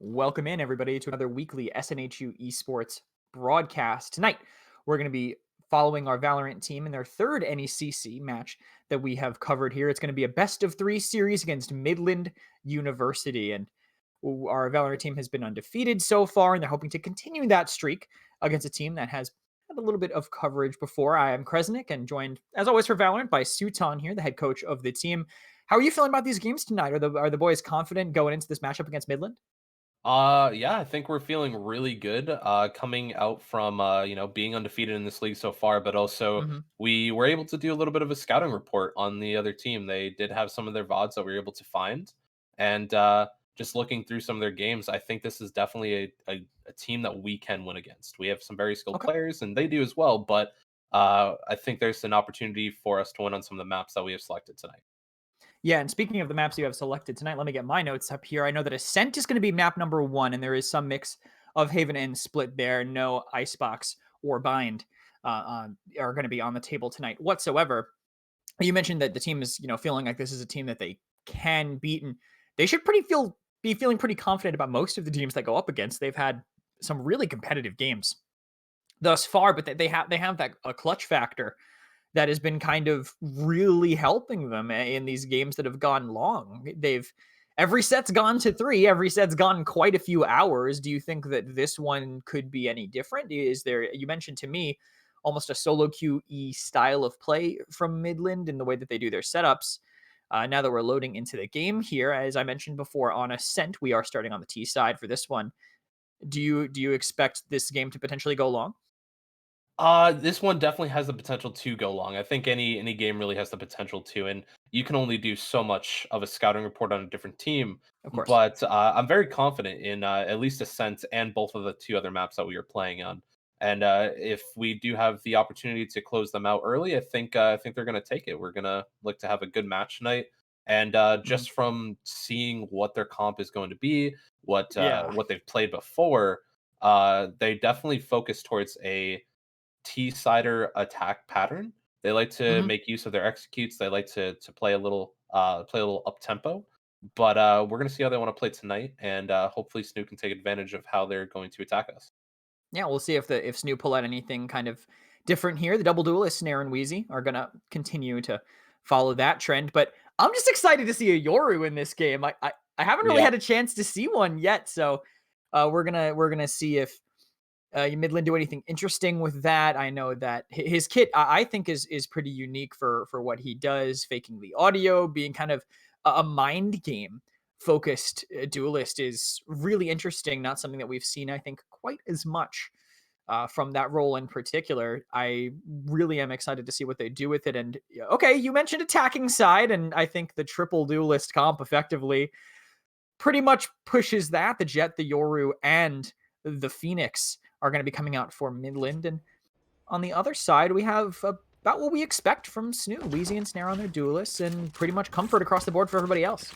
Welcome in, everybody, to another weekly SNHU esports broadcast. Tonight, we're going to be following our Valorant team in their third NECC match that we have covered here. It's going to be a best-of-3 series against Midland University, and our Valorant team has been undefeated so far, and they're hoping to continue that streak against a team that has had a little bit of coverage before. I am Kresnik, and joined, as always, for Valorant by Sutan here, the head coach of the team. How are you feeling about these games tonight? Are the boys confident going into this matchup against Midland? Yeah, I think we're feeling really good coming out from being undefeated in this league so far, but also Mhm. we were able to do a little bit of a scouting report on the other team. They did have some of their VODs that we were able to find, and just looking through some of their games, I think this is definitely a team that we can win against. We have some very skilled Okay. players, and they do as well, but I think there's an opportunity for us to win on some of the maps that we have selected tonight. Yeah, and speaking of the maps you have selected tonight, let me get my notes up here. I know that Ascent is going to be map number 1, and there is some mix of Haven and Split there. No Icebox or Bind are going to be on the table tonight whatsoever. You mentioned that the team is, feeling like this is a team that they can beat, and they should be feeling pretty confident about most of the teams that go up against. They've had some really competitive games thus far, but they have that a clutch factor that has been kind of really helping them in these games that have gone long. Every set's gone to 3, every set's gone quite a few hours. Do you think that this one could be any different? You mentioned to me almost a solo QE style of play from Midland in the way that they do their setups. Now that we're loading into the game here, as I mentioned before, on Ascent, we are starting on the T side for this one. Do you expect this game to potentially go long? This one definitely has the potential to go long. I think any game really has the potential to, and you can only do so much of a scouting report on a different team. Of course. But I'm very confident in at least Ascent and both of the two other maps that we are playing on. And if we do have the opportunity to close them out early, I think they're going to take it. We're going to look to have a good match tonight. And Mhm. just from seeing what their comp is going to be, Yeah. what they've played before, they definitely focus towards a T-sider attack pattern. They like to Mhm. make use of their executes. They like to play a little up tempo. But we're gonna see how they want to play tonight, and hopefully Snoop can take advantage of how they're going to attack us. Yeah, we'll see if Snoop pull out anything kind of different here. The double duelists, Snare and Wheezy, are gonna continue to follow that trend. But I'm just excited to see a Yoru in this game. I haven't really Yeah, had a chance to see one yet, so we're gonna see if Midland do anything interesting with that. I know that his kit I think is pretty unique for what he does, faking the audio, being kind of a mind game focused duelist is really interesting. Not something that we've seen, I think, quite as much from that role in particular. I really am excited to see what they do with it. And yeah, okay, you mentioned attacking side, and I think the triple duelist comp effectively pretty much pushes that. The Jet, the Yoru, and the Phoenix are going to be coming out for Midland. And on the other side, we have about what we expect from Snoo. Wheezy and Snare on their duelists, and pretty much comfort across the board for everybody else.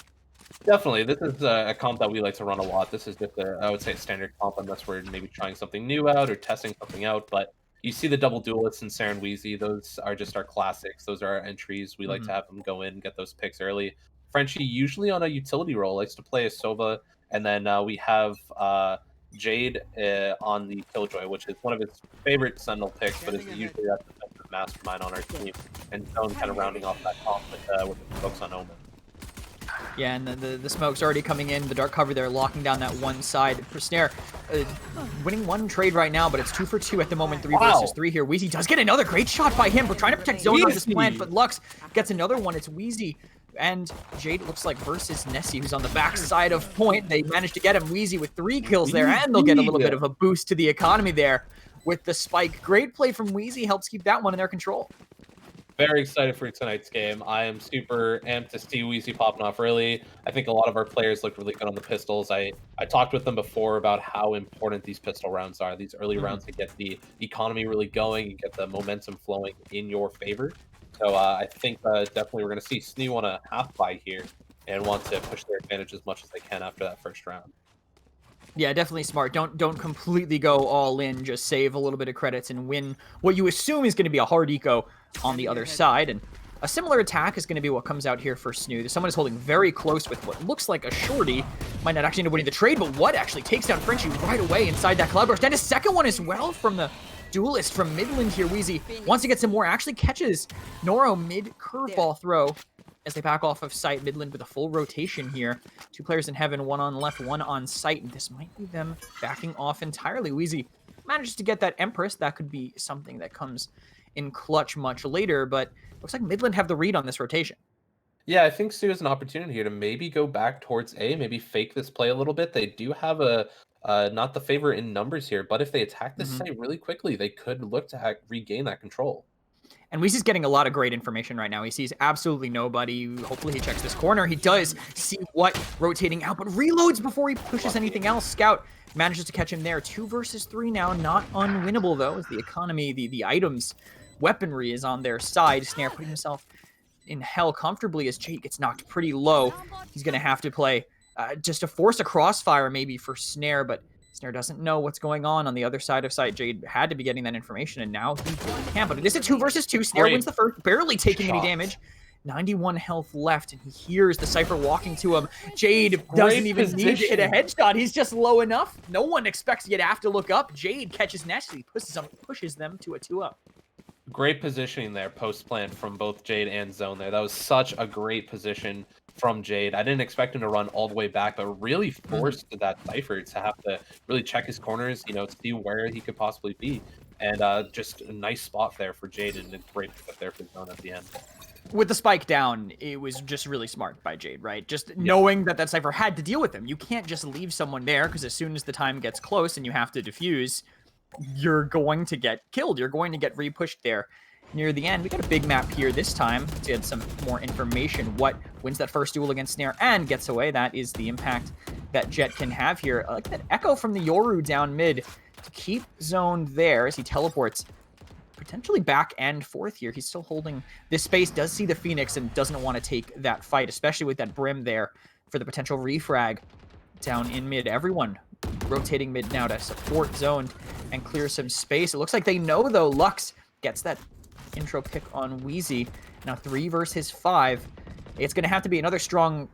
definitely. This is a comp that we like to run a lot. This is just I would say, a standard comp unless we're maybe trying something new out or testing something out. But you see the double duelists in Saren Weezy. Those are just our classics. Those are our entries. We like to Mhm. have them go in and get those picks early. Frenchie, usually on a utility role, likes to play a Sova. And then we have Jade on the Killjoy, which is one of his favorite Sentinel picks, but is usually that defensive mastermind on our team. And Stone kind of rounding off that comp with the folks on Omen. Yeah, and the smoke's already coming in. The dark cover there, locking down that one side for Snare. Winning one trade right now, but it's 2 for 2 at the moment. 3 versus Wow! 3 here. Wheezy does get another great shot by him. We're trying to protect zone on this plant, Easy! but Lux gets another one. It's Wheezy. And Jade looks like versus Nessie, who's on the back side of point. They managed to get him. Wheezy with 3 kills there, and they'll get a little Easy! bit of a boost to the economy there with the spike. Great play from Wheezy, helps keep that one in their control. Very excited for tonight's game. I am super amped to see Weezy popping off early. I think a lot of our players look really good on the pistols. I talked with them before about how important these pistol rounds are, these early Mhm. rounds to get the economy really going and get the momentum flowing in your favor. So I think definitely we're going to see SNHU on a half buy here and want to push their advantage as much as they can after that first round. Yeah, definitely smart. Don't completely go all in. Just save a little bit of credits and win what you assume is going to be a hard eco on the other side. And a similar attack is going to be what comes out here for Snoo. Someone is holding very close with what looks like a shorty. Might not actually end up winning the trade, but what actually takes down Frenchie right away inside that Cloud Burst. And a second one as well from the duelist from Midland here. Wheezy wants to get some more, actually catches Noro mid curveball throw as they back off of site. Midland with a full rotation here. 2 players in heaven, 1 on left, 1 on site. And this might be them backing off entirely. Wheezy manages to get that Empress. That could be something that comes in clutch much later, but looks like Midland have the read on this rotation. Yeah, I think SNHU has an opportunity here to maybe go back towards A, maybe fake this play a little bit. They do have a not the favorite in numbers here, but if they attack this site really quickly, they could look to regain that control. And Weezy's getting a lot of great information right now. He sees absolutely nobody. Hopefully he checks this corner. He does see what rotating out, but reloads before he pushes anything else. Scout manages to catch him there. 2 versus 3 now. Not unwinnable, though, as the economy, the items, weaponry is on their side. Snare putting himself in hell comfortably as Jade gets knocked pretty low. He's going to have to play just to force a crossfire maybe for Snare, but Snare doesn't know what's going on the other side of site. Jade had to be getting that information, and now he can't. But it is a 2 versus 2. Snare wins the first, barely taking any damage. 91 health left, and he hears the Cypher walking to him. Jade doesn't even need to hit a headshot. He's just low enough. No one expects you to have to look up. Jade catches Nest. He pushes them to a 2-up. Great positioning there, post-plant from both Jade and Zone there. That was such a great position from Jade. I didn't expect him to run all the way back, but really forced that Cypher to have to really check his corners, see where he could possibly be. And just a nice spot there for Jade, and a great pickup there for Zone at the end. With the spike down, it was just really smart by Jade, right? Just knowing that Cypher had to deal with him. You can't just leave someone there, because as soon as the time gets close and you have to defuse, you're going to get killed. You're going to get re-pushed there near the end. We got a big map here this time to get some more information. What wins that first duel against Snare and gets away? That is the impact that Jet can have here. I like that echo from the Yoru down mid to keep Zone there as he teleports potentially back and forth here. He's still holding this space, does see the Phoenix, and doesn't want to take that fight, especially with that Brim there for the potential refrag down in mid. Everyone rotating mid now to support Zone and clear some space. It looks like they know, though. Lux gets that intro pick on Wheezy. Now 3 versus 5. It's going to have to be another strong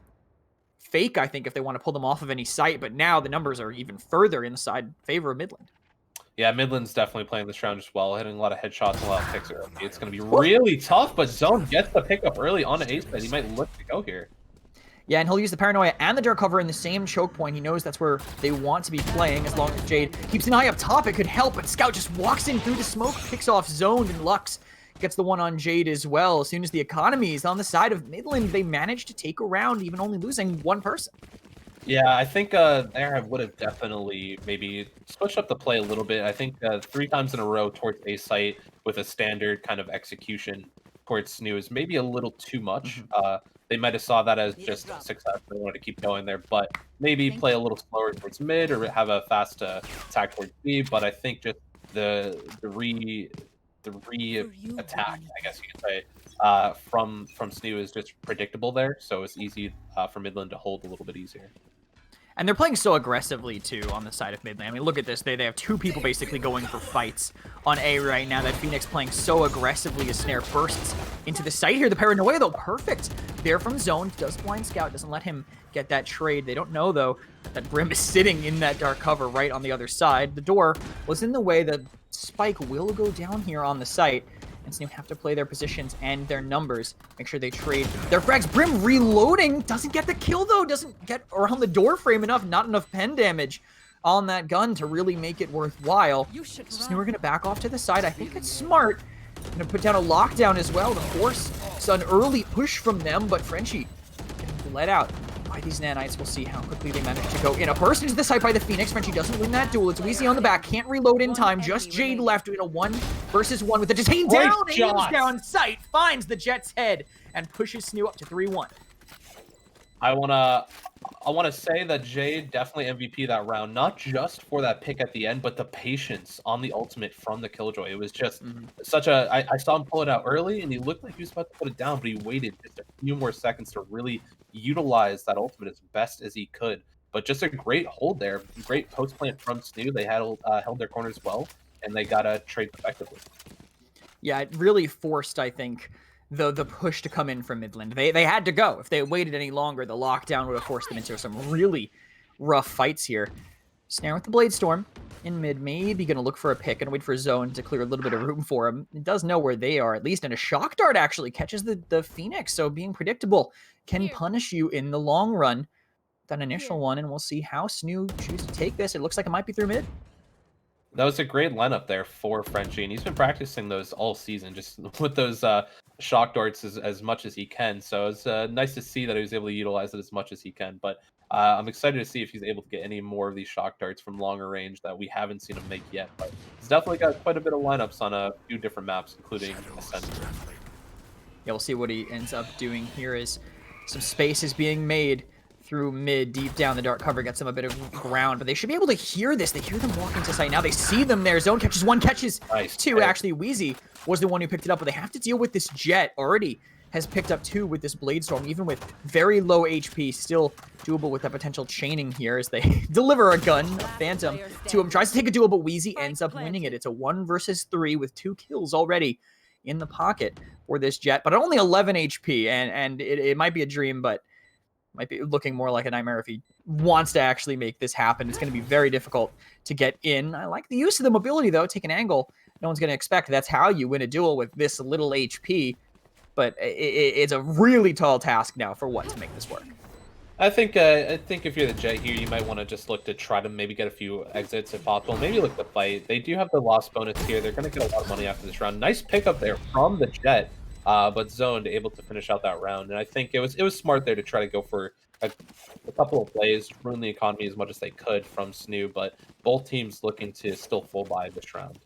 fake, I think, if they want to pull them off of any site. But now the numbers are even further inside favor of Midland. Yeah, Midland's definitely playing this round just well, hitting a lot of headshots and a lot of picks early. It's going to be really tough, but Zone gets the pickup early on the ace side. He might look to go here. Yeah, and he'll use the Paranoia and the Dark Cover in the same choke point. He knows that's where they want to be playing. As long as Jade keeps an eye up top, it could help. But Scout just walks in through the smoke, picks off Zone, and Lux gets the one on Jade as well. As soon as the economy is on the side of Midland, they manage to take a round, even only losing 1 person. Yeah, I think there I would have definitely maybe switched up the play a little bit. I think 3 times in a row towards A site with a standard kind of execution towards SNHU is maybe a little too much. They might have saw that as just success. They wanted to keep going there, but maybe play a little slower towards mid or have a fast attack towards B. But I think just the re-attack, I guess you could say, from SNHU is just predictable there. So it's easy for Midland to hold a little bit easier. And they're playing so aggressively, too, on the side of Midland. I mean, look at this. They have 2 people basically going for fights on A right now. That Phoenix playing so aggressively as Snare bursts into the site here. The Paranoia, though, perfect. There from Zone. Does blind Scout. Doesn't let him get that trade. They don't know, though, that Brim is sitting in that dark cover right on the other side. The door was in the way. The spike will go down here on the site. And SNHU have to play their positions and their numbers. Make sure they trade their frags. Brim reloading. Doesn't get the kill, though. Doesn't get around the door frame enough. Not enough pen damage on that gun to really make it worthwhile. So SNHU are going to back off to the side. I think it's smart. Going to put down a lockdown as well to force an early push from them. But Frenchie getting let out by these nanites. We'll see how quickly they manage to go in. A burst into the site by the Phoenix. Frenchie doesn't win that duel. It's Wheezy on the back. Can't reload in time. Just Jade left in a 1 versus 1 with the detain down. Aims down sight. Finds the Jet's head and pushes SNHU up to 3-1. I wanna say that Jade definitely MVP that round, not just for that pick at the end, but the patience on the ultimate from the Killjoy. It was just such a. I saw him pull it out early, and he looked like he was about to put it down, but he waited just a few more seconds to really utilize that ultimate as best as he could. But just a great hold there, great post plant from SNHU. They had held their corners well, and they got a trade effectively. Yeah, it really forced, I think, the push to come in from Midland. They had to go. If they waited any longer, the lockdown would have forced them into some really rough fights here. Snare with the Blade Storm in mid, maybe going to look for a pick and wait for Zone to clear a little bit of room for him. It does know where they are, at least, and a Shock Dart actually catches the Phoenix, so being predictable can punish you in the long run. That initial one, and we'll see how SNHU chooses to take this. It looks like it might be through mid. That was a great lineup there for Frenchie, and he's been practicing those all season, just with those shock darts as much as he can. So it's nice to see that he was able to utilize it as much as he can. But I'm excited to see if he's able to get any more of these shock darts from longer range that we haven't seen him make yet. But he's definitely got quite a bit of lineups on a few different maps, including Ascent. Yeah, we'll see what he ends up doing here as some space is being made through mid, deep down. The dark cover gets them a bit of ground, but they should be able to hear this. They hear them walking to site now. They see them there. Zone catches one, catches two. Actually, Wheezy was the one who picked it up, but they have to deal with this Jet. Already has picked up two with this Blade Storm, even with very low HP. Still doable with that potential chaining here as they deliver a gun, a Phantom, to him. Tries to take a duel, but Wheezy ends up winning it. It's a 1 versus 3 with 2 kills already in the pocket for this Jet, but only 11 HP, and it might be a dream, but might be looking more like a nightmare if he wants to actually make this happen. It's going to be very difficult to get in. I like the use of the mobility, though. Take an angle. No one's going to expect that's how you win a duel with this little HP. But it's a really tall task now for what to make this work. I think if you're the Jet here, you might want to just look to try to maybe get a few exits if possible. Maybe look to fight. They do have the loss bonus here. They're going to get a lot of money after this round. Nice pickup there from the Jet. But Zoned able to finish out that round, and I think it was smart there to try to go for a couple of plays, ruin the economy as much as they could from SNHU, but both teams looking to still full buy this round.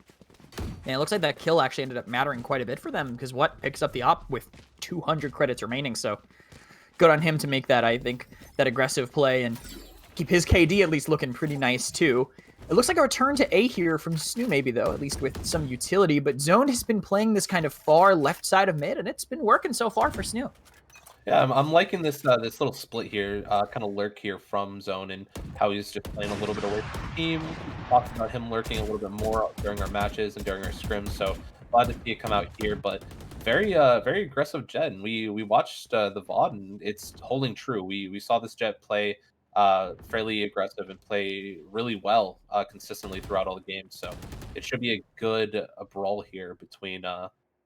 And it looks like that kill actually ended up mattering quite a bit for them, because what picks up the op with 200 credits remaining, so good on him to make that, I think, that aggressive play and keep his KD at least looking pretty nice too. It looks like a return to A here from SNHU maybe, though, at least with some utility. But Zoned has been playing this kind of far left side of mid, and it's been working so far for SNHU. Yeah, I'm liking this this little split here, kind of lurk here from Zone, and how he's just playing a little bit away from the team. Talking about him lurking a little bit more during our matches and during our scrims, so glad to see it come out here. But very aggressive Jet, and we watched the VOD, and it's holding true. We saw this Jet play fairly aggressive and play really well consistently throughout all the games. So it should be a good brawl here between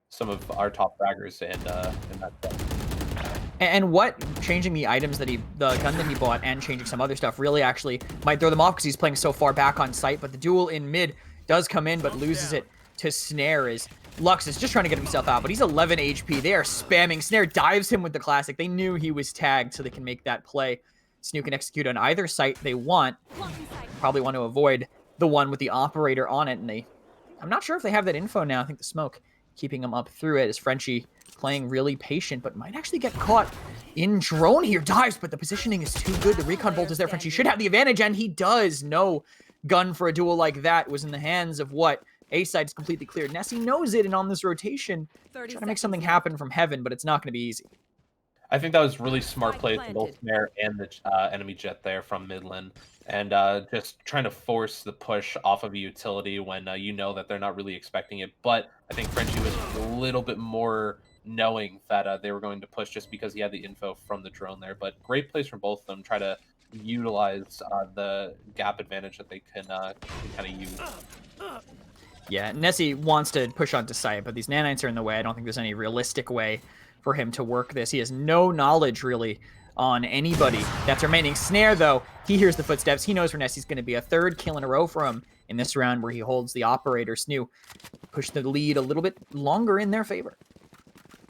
some of our top fraggers and that Jet. And what changing the items that the gun that he bought and changing some other stuff really actually might throw them off because he's playing so far back on site. But the duel in mid does come in, but loses it to Snare as Lux is just trying to get himself out, but he's 11 HP. They are spamming. Snare dives him with the classic. They knew he was tagged, so they can make that play. SNHU can execute on either site they want. Probably want to avoid the one with the operator on it, and I'm not sure if they have that info now. I think the smoke keeping them up through it as Frenchie playing really patient, but might actually get caught in drone here. Dives, but the positioning is too good. The recon bolt is there. Frenchie should have the advantage, and he does. No gun for a duel like that. It was in the hands of what? A side is completely cleared. NECC knows it, and on this rotation, trying to make something happen from heaven, but it's not going to be easy. I think that was really smart play from both Snare and the enemy Jet there from Midland. And just trying to force the push off of a utility when you know that they're not really expecting it. But I think Frenchie was a little bit more knowing that they were going to push just because he had the info from the drone there. But great plays from both of them. Try to utilize the gap advantage that they can kind of use. Yeah, NECC wants to push onto site, but these nanites are in the way. I don't think there's any realistic way for him to work this. He has no knowledge, really, on anybody that's remaining. Snare, though, he hears the footsteps. He knows where NECC's going to be. A third kill in a row for him in this round where he holds the operator. SNHU push the lead a little bit longer in their favor.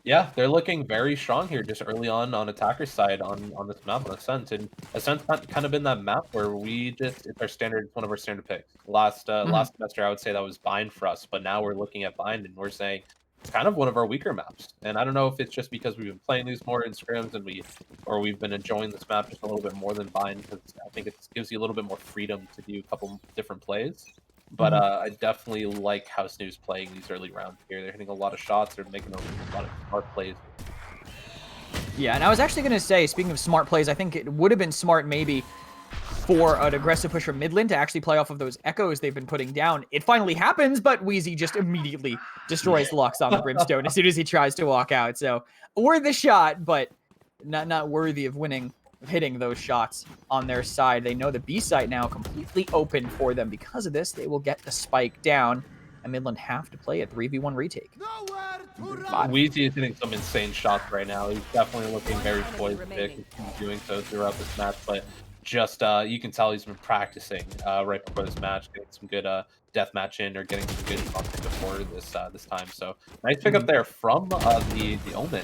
Yeah, they're looking very strong here just early on attacker's side on this map on Ascent. And Ascent's kind of been that map where it's one of our standard picks. Last semester, I would say that was Bind for us, but now we're looking at Bind and we're saying it's kind of one of our weaker maps. And I don't know if it's just because we've been playing these more in scrims and we've been enjoying this map just a little bit more than Bind, because I think it gives you a little bit more freedom to do a couple different plays. But I definitely like how SNHU's playing these early rounds here. They're hitting a lot of shots. They're making a lot of smart plays. Yeah, and I was actually going to say, speaking of smart plays, I think it would have been smart maybe for an aggressive push from Midland to actually play off of those echoes they've been putting down. It finally happens, but Wheezy just immediately destroys Lux on the Brimstone as soon as he tries to walk out. So worth the shot, but not worthy of winning of hitting those shots on their side. They know the B site now completely open for them. Because of this, they will get the spike down, and Midland have to play a 3v1 retake. Wheezy is hitting some insane shots right now. He's definitely looking very poised to keep doing so throughout this match, but just you can tell he's been practicing right before this match, getting some good death match in or getting some good shots before this time. So nice pickup there from the Omen.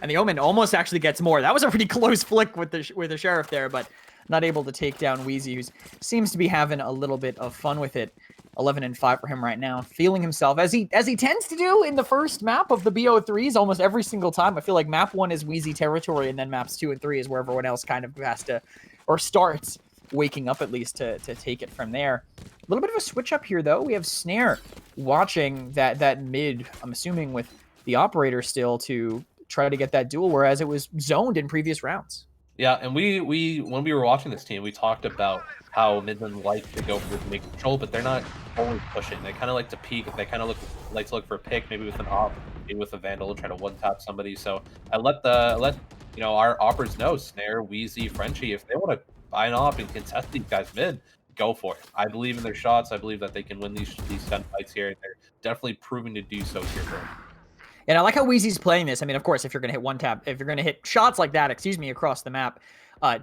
And the Omen almost actually gets more. That was a pretty close flick with the Sheriff there, but not able to take down Wheezy, who seems to be having a little bit of fun with it. 11-5 for him right now, feeling himself as he tends to do in the first map of the BO3s almost every single time. I feel like map 1 is Wheezy territory, and then maps 2 and 3 is where everyone else kind of has to, or starts waking up at least to take it from there. A little bit of a switch up here though. We have Snare watching that mid, I'm assuming with the operator still, to try to get that duel, whereas it was zoned in previous rounds. Yeah, and we when we were watching this team, we talked about how Midland likes to go for make control, but they're not always pushing. They kind of like to peek. They kind of like to look for a pick, maybe with an op, maybe with a Vandal, try to one-tap somebody. So I let our oppers know, Snare, Wheezy, Frenchie, if they want to buy an op and contest these guys mid, go for it. I believe in their shots. I believe that they can win these gunfights here. They're definitely proving to do so here. And I like how Wheezy's playing this. I mean, of course, if you're going to hit one tap, if you're going to hit shots like that, across the map,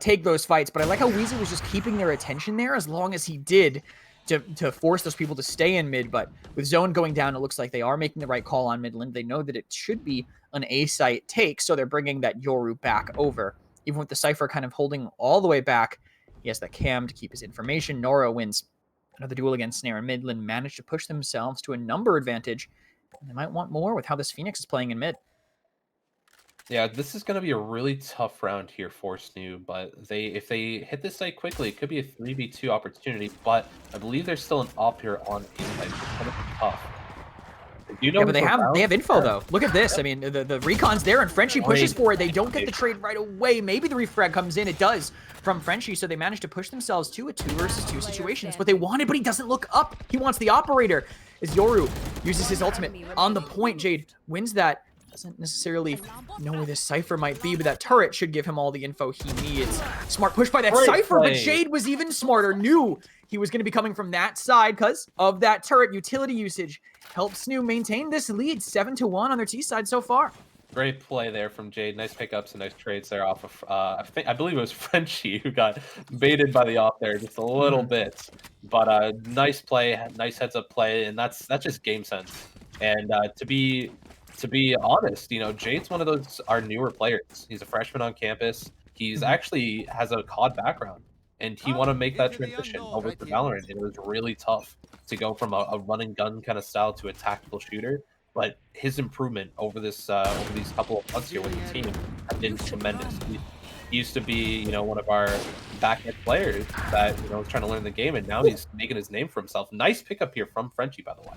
take those fights. But I like how Wheezy was just keeping their attention there as long as he did to force those people to stay in mid. But with zone going down, it looks like they are making the right call on Midland. They know that it should be an A site take, so they're bringing that Yoru back over. Even with the Cypher kind of holding all the way back, he has that cam to keep his information. Nora wins another duel against Snare and Midland, managed to push themselves to a number advantage. They might want more with how this Phoenix is playing in mid. Yeah, this is going to be a really tough round here for SNHU, but if they hit this site quickly, it could be a 3v2 opportunity, but I believe there's still an op here on A site. It's going to be tough. You know, yeah, but they have info though. Look at this. I mean, the recon's there, and Frenchie pushes for it. They don't get the trade right away. Maybe the refrag comes in. It does from Frenchie, so they manage to push themselves to a 2 versus 2 situation. It's what they wanted, but he doesn't look up. He wants the operator. As Yoru uses his ultimate on the point, Jade wins that. Doesn't necessarily know where this Cypher might be, but that turret should give him all the info he needs. Smart push by that Cypher, but Jade was even smarter. Knew he was going to be coming from that side because of that turret. Utility usage helps SNHU maintain this lead, 7-1 on their T side so far. Great play there from Jade. Nice pickups and nice trades there off of, I believe it was Frenchie who got baited by the off there just a little bit. But nice play, nice heads-up play, and that's just game sense. And to be honest, you know, Jade's one of those our newer players. He's a freshman on campus. He's actually has a COD background, and he wanted to make that transition over to Valorant. And it was really tough to go from a run and gun kind of style to a tactical shooter. But his improvement over these couple of months here with the team has been tremendous. He used to be, you know, one of our back-end players that, you know, was trying to learn the game, and now he's making his name for himself. Nice pickup here from Frenchie, by the way.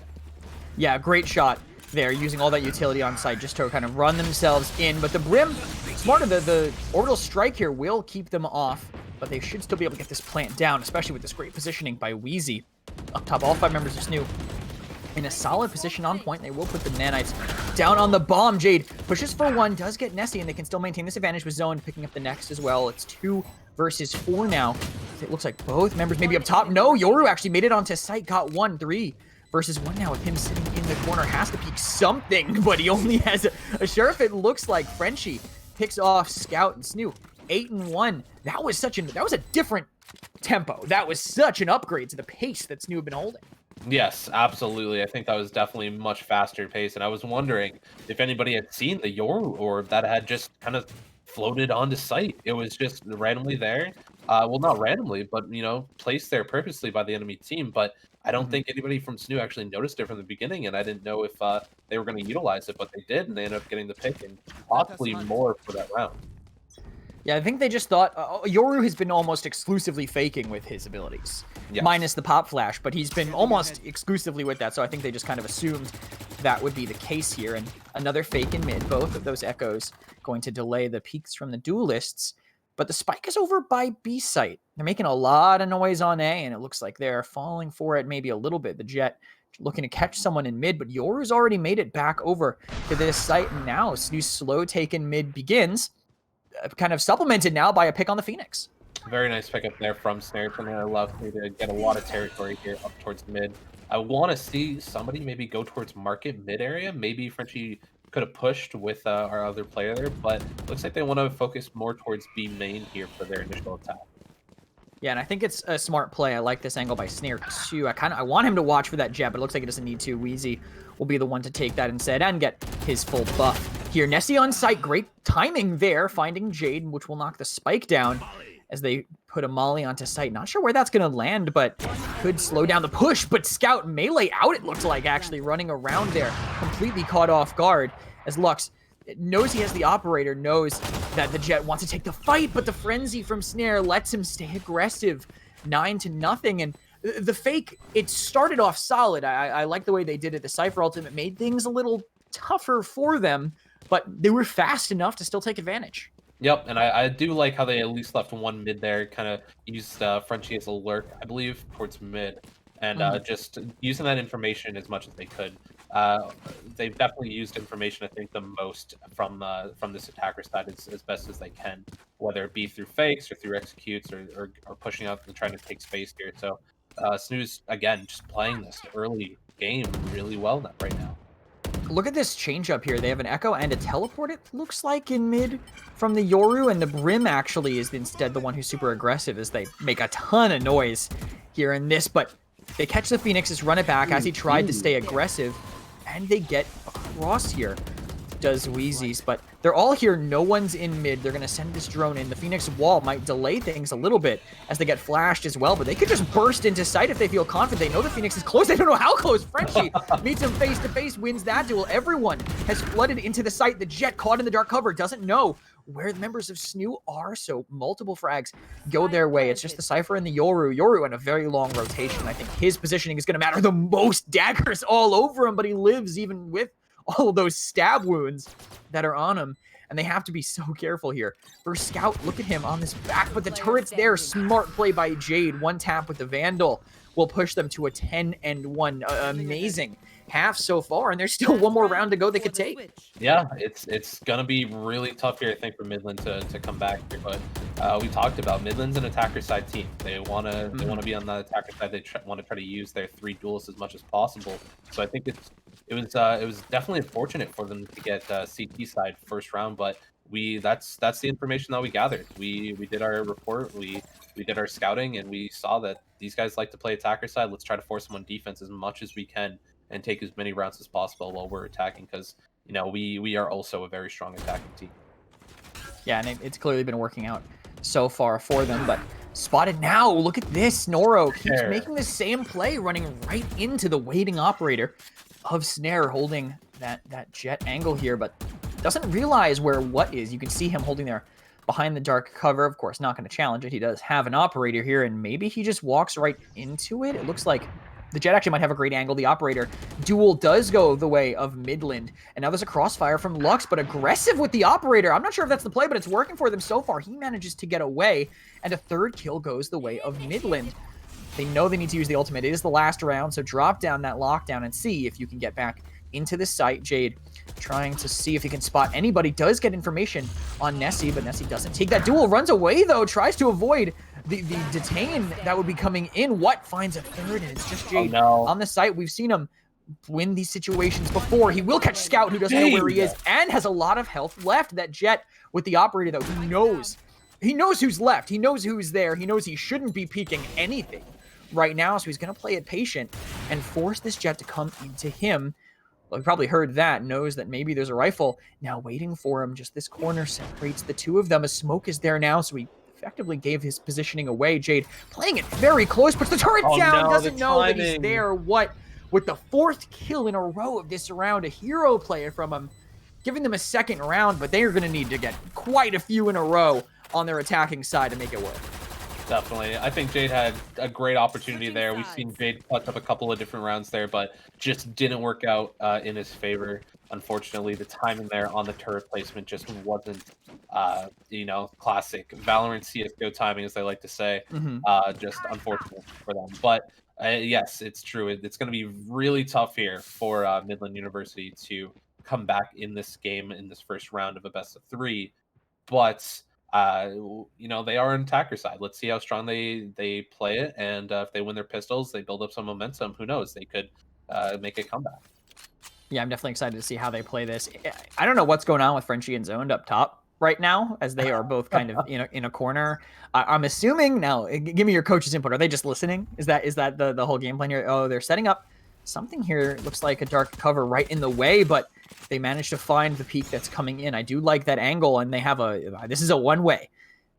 Yeah, great shot there, using all that utility on site just to kind of run themselves in. But the Brim, smarter, the orbital strike here will keep them off, but they should still be able to get this plant down, especially with this great positioning by Wheezy. Up top, all 5 members of SNHU in a solid position on point. They will put the nanites down on the bomb. Jade pushes for 1, does get Nessie, and they can still maintain this advantage with Zone picking up the next as well. It's 2 versus 4 now. It looks like both members maybe up top. No, Yoru actually made it onto site, got 1, 3 versus 1 now with him sitting in the corner. Has to peek something, but he only has a Sheriff. It looks like Frenchie picks off Scout and SNHU. 8-1. That was a different tempo. That was such an upgrade to the pace that SNHU have been holding. Yes, absolutely. I think that was definitely much faster pace, and I was wondering if anybody had seen the Yoru orb that had just kind of floated onto site. It was just randomly there. Well, not randomly, but, you know, placed there purposely by the enemy team. But I don't think anybody from SNHU actually noticed it from the beginning, and I didn't know if they were going to utilize it, but they did, and they ended up getting the pick and possibly more for that round. Yeah, I think they just thought Yoru has been almost exclusively faking with his abilities, minus the pop flash, but he's been almost exclusively with that, so I think they just kind of assumed that would be the case here. And another fake in mid, both of those echoes going to delay the peaks from the duelists, but the spike is over by B site. They're making a lot of noise on A, and it looks like they're falling for it maybe a little bit. The Jet looking to catch someone in mid, but Yoru's already made it back over to this site, and now SNHU's slow take in mid begins. kind of supplemented now by a pick on the Phoenix. Very nice pickup there from Snare. It's going to allow me to get a lot of territory here up towards mid. I want to see somebody maybe go towards market mid area. Maybe Frenchie could have pushed with our other player there, but looks like they want to focus more towards B main here for their initial attack. Yeah, and I think it's a smart play. I like this angle by Snare too. I want him to watch for that jet, but it looks like he doesn't need to. Wheezy will be the one to take that instead and get his full buff here. NECC on site, great timing there, finding Jade, which will knock the spike down as they put a molly onto site. Not sure where that's going to land, but could slow down the push. But Scout melee out, it looks like, actually running around there, completely caught off guard as Lux knows he has the operator, knows that the Jet wants to take the fight, but the frenzy from Snare lets him stay aggressive. 9-0, and the fake, it started off solid. I like the way they did it. The Cypher ultimate made things a little tougher for them, but they were fast enough to still take advantage. Yep, and I do like how they at least left one mid there, kind of used Frenchie as a lurk, I believe, towards mid, and just using that information as much as they could. They've definitely used information, I think, the most from this attacker side as best as they can, whether it be through fakes or through executes or pushing out and trying to take space here. So Snooze, again, just playing this early game really well right now. Look at this change up here. They have an Echo and a Teleport, it looks like, in mid from the Yoru, and the Brim actually is instead the one who's super aggressive as they make a ton of noise here in this, but they catch the Phoenixes, run it back as he tried to stay aggressive, and they get across here. Does Wheezy's, but they're all here. No one's in mid. They're going to send this drone in. The Phoenix wall might delay things a little bit as they get flashed as well, but they could just burst into sight if they feel confident. They know the Phoenix is close. They don't know how close. Frenchie meets him face to face, wins that duel. Everyone has flooded into the site. The Jet, caught in the dark cover, doesn't know where the members of SNHU are, so multiple frags go their way. It's just the Cypher and the Yoru. Yoru in a very long rotation. I think his positioning is going to matter the most. Daggers all over him, but he lives even with all of those stab wounds that are on him, and they have to be so careful here. For Scout, look at him on this back, but the turret's there. Smart play by Jade. One tap with the Vandal will push them to a 10-1. Amazing half so far, and there's still one more round to go they could take. Yeah, it's gonna be really tough here, I think, for Midland to come back here. But we talked about Midland's an attacker side team. They wanna be on the attacker side. They want to try to use their 3 duelists as much as possible. So I think it was definitely unfortunate for them to get CT side first round, but that's the information that we gathered. We did our report, we did our scouting, and we saw that these guys like to play attacker side. Let's try to force them on defense as much as we can and take as many rounds as possible while we're attacking, because we are also a very strong attacking team. Yeah, and it's clearly been working out so far for them, but spotted now. Look at this. Noro keeps making the same play, running right into the waiting operator of Snare, holding that Jet angle here, but doesn't realize where what is. You can see him holding there behind the dark cover. Of course, not going to challenge it. He does have an operator here, and maybe he just walks right into it. It looks like the Jet actually might have a great angle. The operator duel does go the way of Midland, and now there's a crossfire from Lux, but aggressive with the operator. I'm not sure if that's the play, but it's working for them so far. He manages to get away, and a third kill goes the way of Midland. They know they need to use the ultimate. It is the last round, so drop down that lockdown and see if you can get back into the site. Jade trying to see if he can spot anybody. Does get information on NECC, but NECC doesn't take that duel. Runs away, though. Tries to avoid the detain that would be coming in. What finds a third, and it's just Jade on the site. We've seen him win these situations before. He will catch Scout, who doesn't know where he is, and has a lot of health left. That Jet with the operator, though, he knows who's left. He knows who's there. He knows he shouldn't be peeking anything right now, so he's going to play it patient and force this Jet to come into him. Well, he probably heard that, knows that maybe there's a rifle now waiting for him. Just this corner separates the two of them. A smoke is there now, so he effectively gave his positioning away. Jade playing it very close, puts the turret down, doesn't know that he's there. What? With the 4th kill in a row of this round, a hero player from him, giving them a second round, but they are going to need to get quite a few in a row on their attacking side to make it work. Definitely. I think Jade had a great opportunity there. We've seen Jade clutch up a couple of different rounds there, but just didn't work out in his favor. Unfortunately, the timing there on the turret placement just wasn't, classic Valorant CSGO timing, as they like to say. Just unfortunate for them. But yes, it's true. It's going to be really tough here for Midland University to come back in this game in this first round of a best of 3. but they are an attacker side. Let's see how strong they play it, and if they win their pistols, they build up some momentum. Who knows? They could make a comeback. Yeah, I'm definitely excited to see how they play this. I don't know what's going on with Frenchie and Zoned up top right now, as they are both kind of in a corner. I'm assuming now. Give me your coach's input. Are they just listening? Is that the whole game plan here? Oh, they're setting up something here. Looks like a dark cover right in the way, but they managed to find the peak that's coming in. I do like that angle, and they have this is a one-way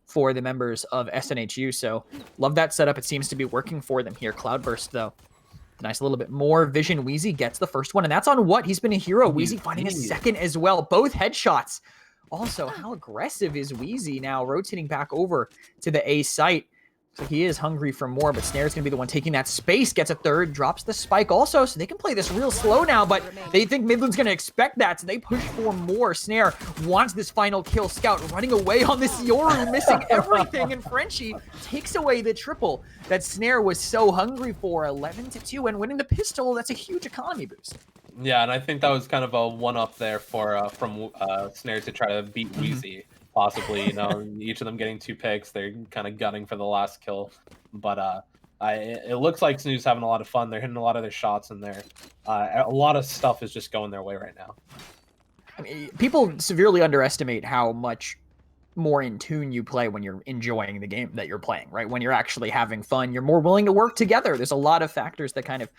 for the members of SNHU. So love that setup. It seems to be working for them here. Cloudburst, though. Nice little bit more vision. Wheezy gets the first one, and that's on what? He's been a hero. Wheezy finding a second as well. Both headshots. Also, how aggressive is Wheezy now, rotating back over to the A site? So he is hungry for more, but Snare's going to be the one taking that space. Gets a third, drops the spike also, so they can play this real slow now, but they think Midland's going to expect that, so they push for more. Snare wants this final kill. Scout running away on this Yoru, missing everything, and Frenchie takes away the triple that Snare was so hungry for, 11-2, and winning the pistol. That's a huge economy boost. Yeah, and I think that was kind of a one-up there from Snare to try to beat Wheezy. Possibly, each of them getting 2 picks. They're kind of gunning for the last kill, but it looks like SNHU's having a lot of fun. They're hitting a lot of their shots in there. A lot of stuff is just going their way right now. I mean, people severely underestimate how much more in tune you play when you're enjoying the game that you're playing, right? When you're actually having fun, you're more willing to work together. There's a lot of factors that kind of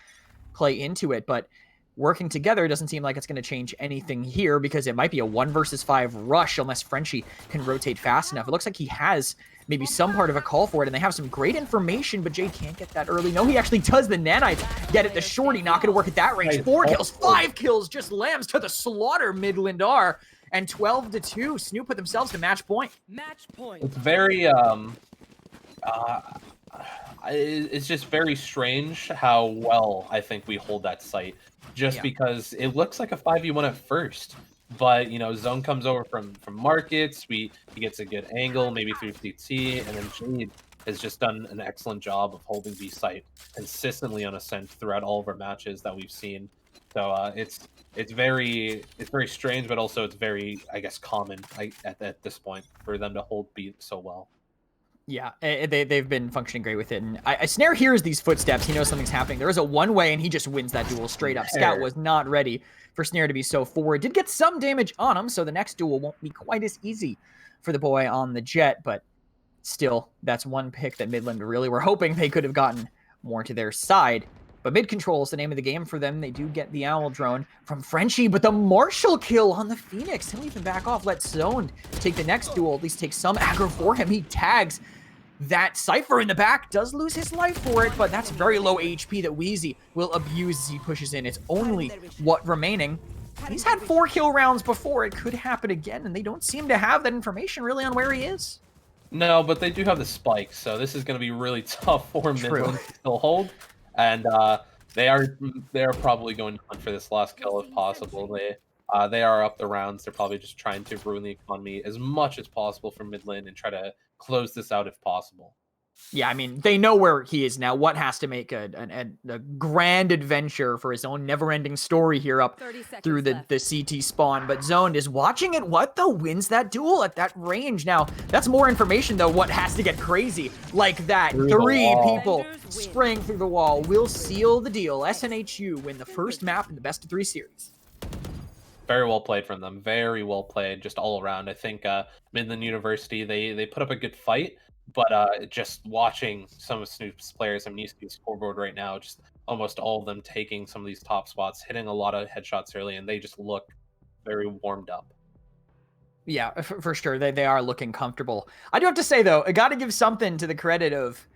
play into it, but working together doesn't seem like it's going to change anything here, because it might be a 1 versus 5 rush unless Frenchie can rotate fast enough. It looks like he has maybe some part of a call for it, and they have some great information, but Jade can't get that early. No, he actually does. The nanites get it. The shorty not going to work at that range. 4 kills, 5 kills, just lambs to the slaughter. Midland are, and 12-2. SNHU put themselves to match point. It's very it's just very strange how well I think we hold that site. Just because it looks like a 5v1 at first, but Zone comes over from markets. He gets a good angle, maybe through CT, and then Jade has just done an excellent job of holding B site consistently on Ascent throughout all of our matches that we've seen. So it's very strange, but also it's very, I guess, common at this point for them to hold B so well. Yeah, they've been functioning great with it. And Snare hears these footsteps. He knows something's happening. There is a one-way, and he just wins that duel straight up. Scout was not ready for Snare to be so forward. Did get some damage on him, so the next duel won't be quite as easy for the boy on the Jet. But still, that's one pick that Midland really were hoping they could have gotten more to their side. But mid control is the name of the game for them. They do get the Owl drone from Frenchie, but the Marshall kill on the Phoenix. He'll even back off. Let Zoned take the next duel, at least take some aggro for him. He tags that Cypher in the back, does lose his life for it, but that's very low HP that Wheezy will abuse as he pushes in. It's only what remaining. He's had 4 kill rounds before. It could happen again, and they don't seem to have that information really on where he is. No, but they do have the spike, so this is going to be really tough for Midland to still hold. And they are probably going to hunt for this last kill if possible. They are up the rounds. They're probably just trying to ruin the economy as much as possible for Midland and try to close this out if possible. Yeah, I mean, they know where he is now. What has to make a grand adventure for his own never-ending story here up through the CT spawn. But Zoned is watching it. What, though? Wins that duel at that range. Now, that's more information, though. What has to get crazy like that? 3 people spraying through the wall will seal the deal. SNHU win the first map in the best-of-3 series. Very well played from them. Very well played, just all around. I think Midland University, they put up a good fight, but just watching some of SNHU's players, I'm used to the scoreboard right now, just almost all of them taking some of these top spots, hitting a lot of headshots early, and they just look very warmed up. Yeah, for sure. They are looking comfortable. I do have to say, though, I got to give something to the credit of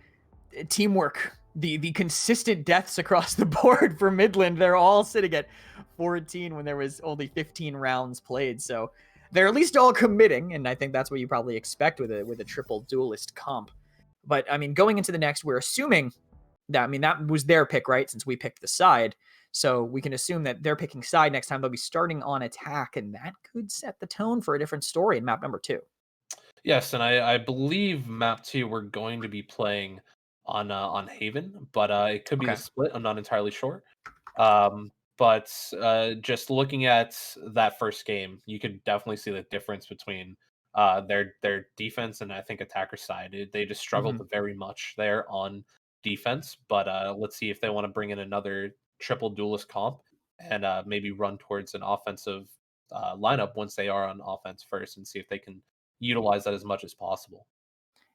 teamwork. The consistent deaths across the board for Midland. They're all sitting at 14 when there was only 15 rounds played. So they're at least all committing, and I think that's what you probably expect with a triple duelist comp. But I mean, going into the next, we're assuming that, I mean, that was their pick, right? Since we picked the side. So we can assume that they're picking side next time. They'll be starting on attack, and that could set the tone for a different story in map number 2. Yes, and I believe map 2 we're going to be playing on Haven, but it could be the split. I'm not entirely sure. But just looking at that first game, you could definitely see the difference between their defense and I think attacker side, they just struggled Mhm. very much there on defense. But let's see if they want to bring in another triple duelist comp and maybe run towards an offensive lineup once they are on offense first, and see if they can utilize that as much as possible.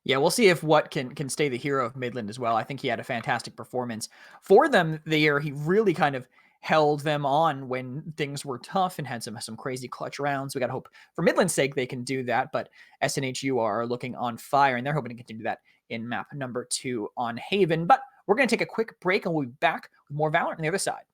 Yeah, we'll see if What can stay the hero of Midland as well. I think he had a fantastic performance for them the year. He really kind of held them on when things were tough and had some crazy clutch rounds. We got to hope for Midland's sake they can do that. But SNHU are looking on fire, and they're hoping to continue that in map number 2 on Haven. But we're going to take a quick break, and we'll be back with more Valorant on the other side.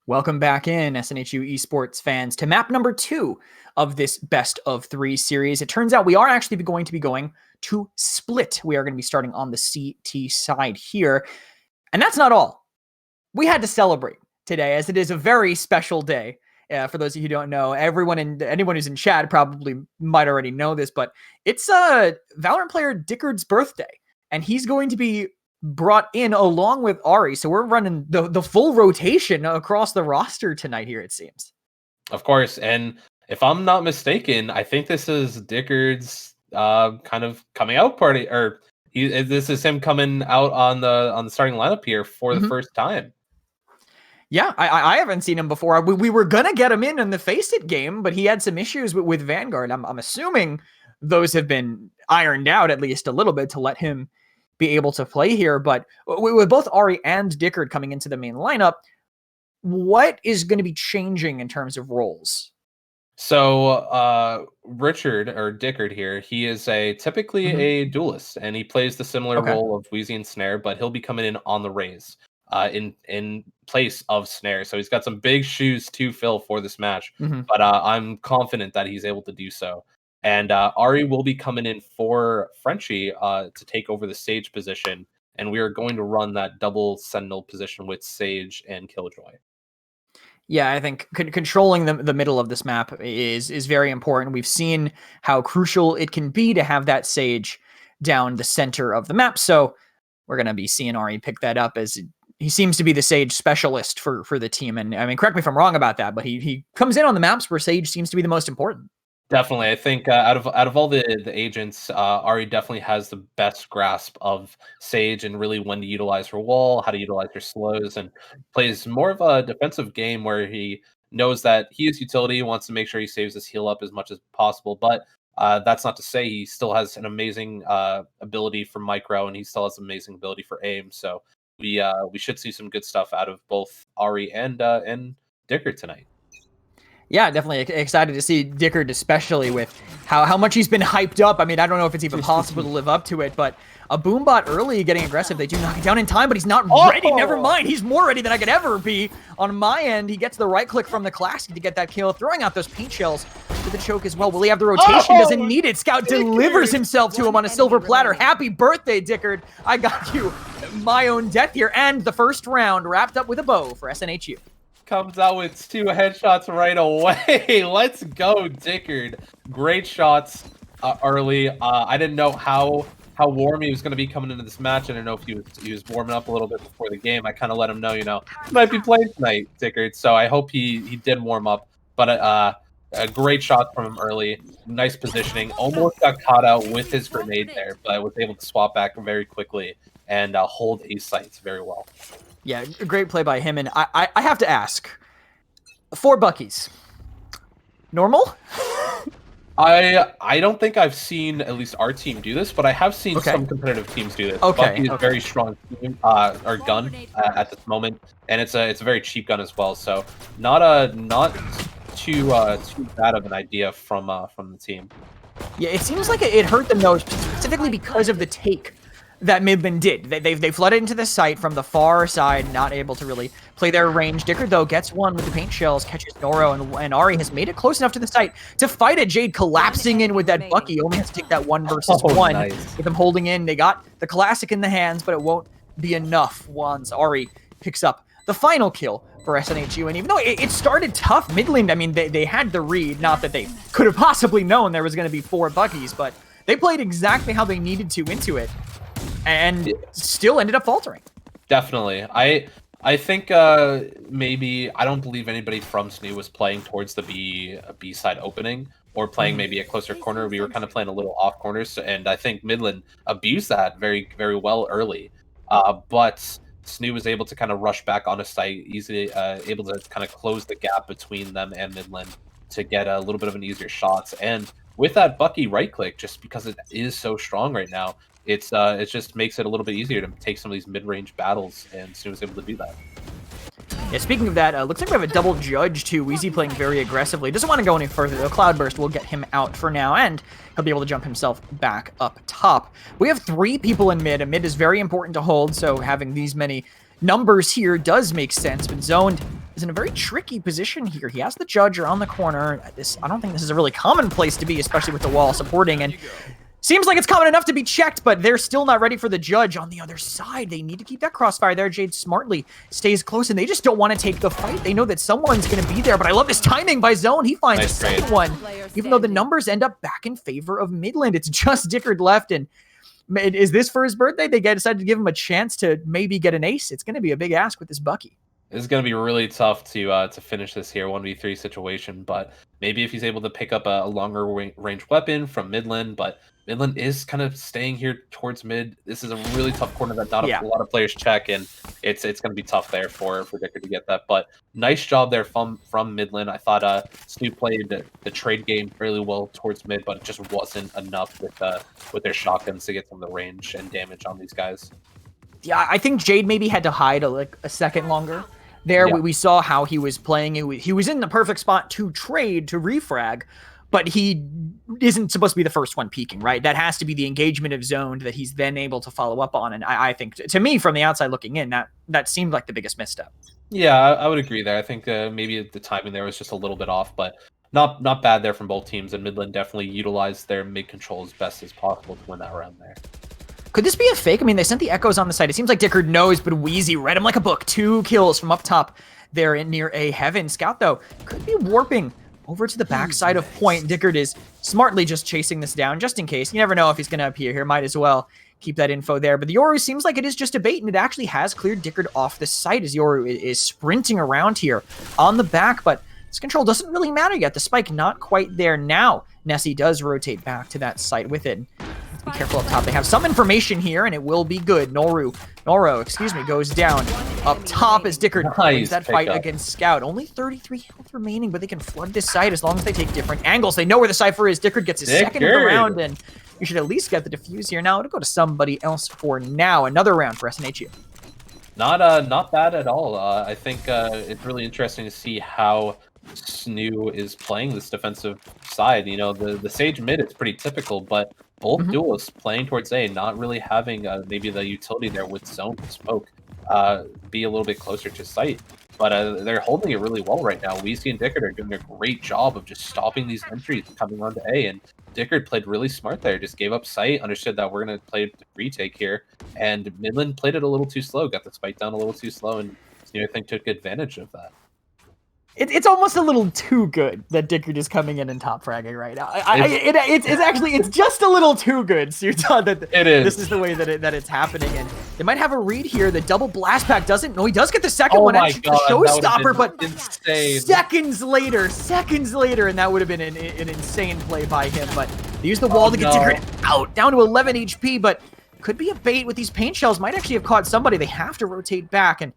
Welcome back in, SNHU esports fans, to map number 2 of this best of 3 series. It turns out we are actually going to be going to Split. We are going to be starting on the CT side here. And that's not all. We had to celebrate today, as it is a very special day. For those of you who don't know, anyone who's in chat probably might already know this, but it's Valorant player Dickard's birthday, and he's going to be brought in along with Ari. So we're running the full rotation across the roster tonight here, it seems. Of course, and if I'm not mistaken, I think this is Dickard's kind of coming out party, or this is him coming out on the starting lineup here for the first time. Yeah, I haven't seen him before. We were gonna get him in the Face It game, but he had some issues with Vanguard. I'm assuming those have been ironed out at least a little bit to let him be able to play here. But with both Ari and Dickard coming into the main lineup, what is going to be changing in terms of roles? So Richard, or Dickard here, he is typically a duelist, and he plays the similar role of Wheezy and Snare, but he'll be coming in on the Raze in place of Snare. So he's got some big shoes to fill for this match, but I'm confident that he's able to do so. And Ari will be coming in for Frenchie to take over the Sage position, and we are going to run that double Sentinel position with Sage and Killjoy. Yeah, I think controlling the middle of this map is very important. We've seen how crucial it can be to have that Sage down the center of the map, so we're going to be seeing Ari pick that up, as he seems to be the Sage specialist for the team. And I mean, correct me if I'm wrong about that, but he comes in on the maps where Sage seems to be the most important. Definitely. I think out of all the agents, Ari definitely has the best grasp of Sage and really when to utilize her wall, how to utilize her slows, and plays more of a defensive game where he knows that he is utility, wants to make sure he saves his heal up as much as possible. But that's not to say he still has an amazing ability for micro, and he still has amazing ability for aim. So we should see some good stuff out of both Ari and Dickard tonight. Yeah, definitely excited to see Dickard, especially with how much he's been hyped up. I mean, I don't know if it's even possible to live up to it, but a Boombot early getting aggressive. They do knock it down in time, but he's not ready. Never mind. He's more ready than I could ever be. On my end, he gets the right click from the Classic to get that kill, throwing out those paint shells with the choke as well. Will he have the rotation? Doesn't need it. Scout delivers himself to him on a silver platter. Happy birthday, Dickard. I got you my own death here. And the first round wrapped up with a bow for SNHU. Comes out with 2 headshots right away. Let's go, Dickard. Great shots early. I didn't know how warm he was going to be coming into this match. I didn't know if he was warming up a little bit before the game. I kind of let him know, you might be playing tonight, Dickard. So I hope he did warm up. But a great shot from him early. Nice positioning. Almost got caught out with his grenade there, but was able to swap back very quickly and hold ace sights very well. Yeah, great play by him. And I have to ask, 4 Buckies, normal? I don't think I've seen at least our team do this, but I have seen some competitive teams do this. Bucky is a very strong team, or gun at this moment, and it's a very cheap gun as well. So not too bad of an idea from the team. Yeah, it seems like it hurt them though, specifically because of the take that Midland did. They flooded into the site from the far side, not able to really play their range. Dickard, though, gets one with the paint shells, catches Noro, and Ari has made it close enough to the site to fight a Jade collapsing in with that Bucky. Only has to take that 1 versus 1. Nice. With them holding in, they got the Classic in the hands, but it won't be enough once Ari picks up the final kill for SNHU. And even though it started tough, Midland, I mean, they had the read. Not that they could have possibly known there was going to be 4 Buckies, but they played exactly how they needed to into it, and still ended up faltering. Definitely. I think maybe, I don't believe anybody from SNHU was playing towards the B side opening or playing maybe a closer corner. We were kind of playing a little off corners, and I think Midland abused that very, very well early. But SNHU was able to kind of rush back on a site, easily able to kind of close the gap between them and Midland to get a little bit of an easier shots. And with that Bucky right click, just because it is so strong right now, it just makes it a little bit easier to take some of these mid-range battles, and SNHU was able to do that. Yeah, speaking of that, looks like we have a double judge too. Wheezy playing very aggressively. Doesn't want to go any further though. Cloudburst will get him out for now, and he'll be able to jump himself back up top. We have 3 people in mid, and mid is very important to hold, so having these many numbers here does make sense. But zoned is in a very tricky position here. He has the judge around the corner. I don't think this is a really common place to be, especially with the wall supporting, and seems like it's common enough to be checked, but they're still not ready for the judge on the other side. They need to keep that crossfire there. Jade smartly stays close, and they just don't want to take the fight. They know that someone's going to be there, but I love this timing by Zone. He finds a second one, even though the numbers end up back in favor of Midland. It's just Dickard left, and is this for his birthday? They decided to give him a chance to maybe get an ace. It's going to be a big ask with this Bucky. It's going to be really tough to finish this here 1v3 situation, but maybe if he's able to pick up a longer range weapon from Midland, but Midland is kind of staying here towards mid. This is a really tough corner that not a lot of players check, and it's going to be tough there for Dickard to get that. But nice job there from Midland. I thought Stu played the trade game fairly well towards mid, but it just wasn't enough with their shotguns to get some of the range and damage on these guys. Yeah, I think Jade maybe had to hide a second longer. There, we saw how he was playing. He was in the perfect spot to trade, to refrag, but he isn't supposed to be the first one peeking, right? That has to be the engagement of Zoned that he's then able to follow up on. And I think, to me, from the outside looking in, that seemed like the biggest misstep. Yeah, I would agree there. I think maybe the timing there was just a little bit off, but not bad there from both teams. And Midland definitely utilized their mid control as best as possible to win that round there. Could this be a fake? I mean, they sent the echoes on the side. It seems like Dickard knows, but Wheezy read him like a book. 2 kills from up top there in near A Heaven. Scout, though, could be warping over to the backside of point. Dickard is smartly just chasing this down, just in case. You never know if he's going to appear here. Might as well keep that info there. But the Yoru seems like it is just a bait, and it actually has cleared Dickard off the site as Yoru is sprinting around here on the back, but this control doesn't really matter yet. The spike not quite there now. NECC does rotate back to that site with it. Be careful up top. They have some information here, and it will be good. Noro, goes down up top as Dickard wins that fight against Scout. Only 33 health remaining, but they can flood this site as long as they take different angles. They know where the Cypher is. Dickard gets his second of the round, and you should at least get the defuse here. Now it'll go to somebody else for now. Another round for SNHU. Not bad at all. I think it's really interesting to see how SNHU is playing this defensive side. You know, the Sage mid is pretty typical, but both duelists playing towards A, not really having maybe the utility there with Zone and Smoke be a little bit closer to site. But they're holding it really well right now. Weezy and Dickard are doing a great job of just stopping these entries coming onto A, and Dickard played really smart there. Just gave up sight, understood that we're going to play the retake here, and Midland played it a little too slow, got the spike down a little too slow, and I think took advantage of that. It's almost a little too good that Dickard is coming in and top fragging right now. It's just a little too good, Sutan, that this is the way that it's happening. And they might have a read here. The double blast pack doesn't. No, he does get the second one. My God, the showstopper, but insane. seconds later, and that would have been an insane play by him. But they use the wall to get Dickard out, down to 11 HP, but could be a bait with these paint shells. Might actually have caught somebody. They have to rotate back, and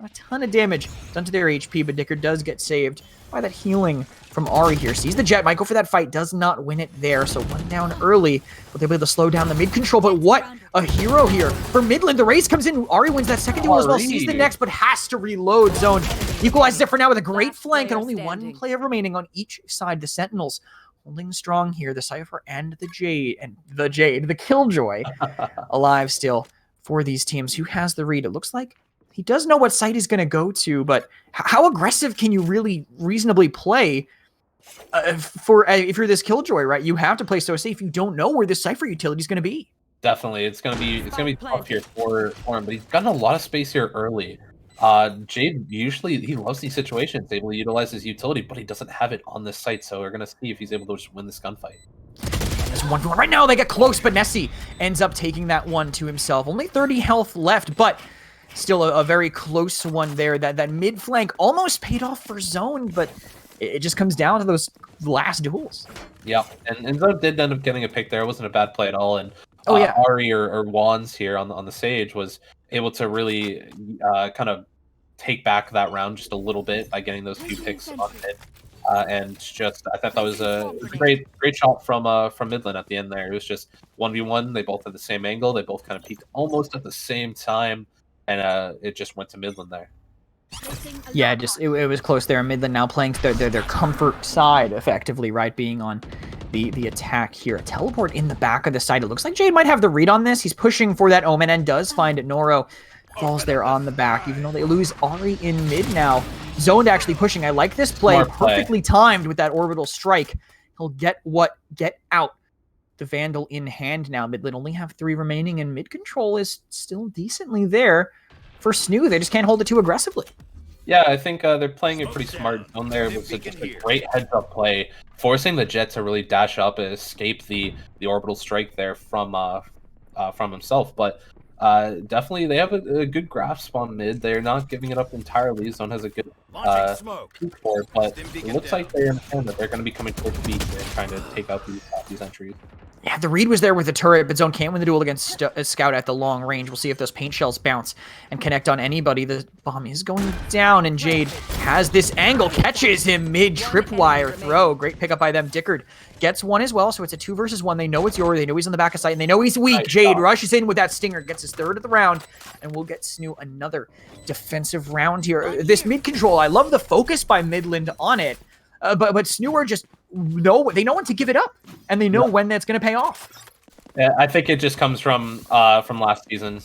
a ton of damage done to their HP, but Dickard does get saved by that healing from Ari here. Sees the jet, might go for that fight, does not win it there, so one down early, but they'll be able to slow down the mid control. But what a hero here for Midland. The race comes in, Ari wins that second duel as well, sees the next, but has to reload. Zone equalizes it for now with a great flank, and only one player remaining on each side. The Sentinels holding strong here, the Cypher and the Killjoy, alive still for these teams. Who has the read? It looks like he does know what site he's going to go to, but how aggressive can you really reasonably play if you're this Killjoy, right? You have to play so safe. You don't know where this Cypher utility is going to be. Definitely, it's gonna be tough here for him, but he's gotten a lot of space here early. Jade usually he loves these situations, able to utilize his utility, but he doesn't have it on this site. So we're gonna see if he's able to just win this gunfight. There's one right now. They get close, but NECC ends up taking that one to himself. Only 30 health left, but still a very close one there. That mid flank almost paid off for Zone, but it just comes down to those last duels. Yeah, and Zone did end up getting a pick there. It wasn't a bad play at all. And Ari or Wands here on the Sage was able to really kind of take back that round just a little bit by getting those few picks on it. And just I thought that was a great shot from Midland at the end there. It was just 1v1. They both had the same angle. They both kind of peaked almost at the same time. And it just went to Midland there. Yeah, it was close there. Midland now playing their comfort side effectively, right? Being on the attack here. A teleport in the back of the side. It looks like Jade might have the read on this. He's pushing for that Omen and does find it. Noro falls there on the back, even though they lose Ari in mid now. Zoned actually pushing. I like this play. Smart play. Perfectly timed with that orbital strike. He'll get out. The Vandal in hand now. Midland only have 3 remaining, and mid control is still decently there for SNHU. They just can't hold it too aggressively. Yeah, I think they're playing a pretty smart zone there. It was just a great heads-up play, forcing the Jet to really dash up and escape the orbital strike there from himself. But definitely, they have a good grasp on mid. They're not giving it up entirely. Zone has a good peek for it, but it looks like they understand that they're going to be coming towards B and trying to take out these entries. Yeah, the read was there with the turret, but Zone can't win the duel against Scout at the long range. We'll see if those paint shells bounce and connect on anybody. The bomb is going down, and Jade has this angle, catches him mid-tripwire throw. Great pickup by them. Dickard gets one as well, so it's a 2 versus 1. They know it's Yori. They know he's on the back of sight, and they know he's weak. Nice Jade shot. rushes in with that stinger, gets his 3rd of the round, and we'll get SNHU another defensive round here. This mid-control, I love the focus by Midland on it. But SNHU are just know when to give it up, and they know when that's going to pay off. Yeah, I think it just comes from last season.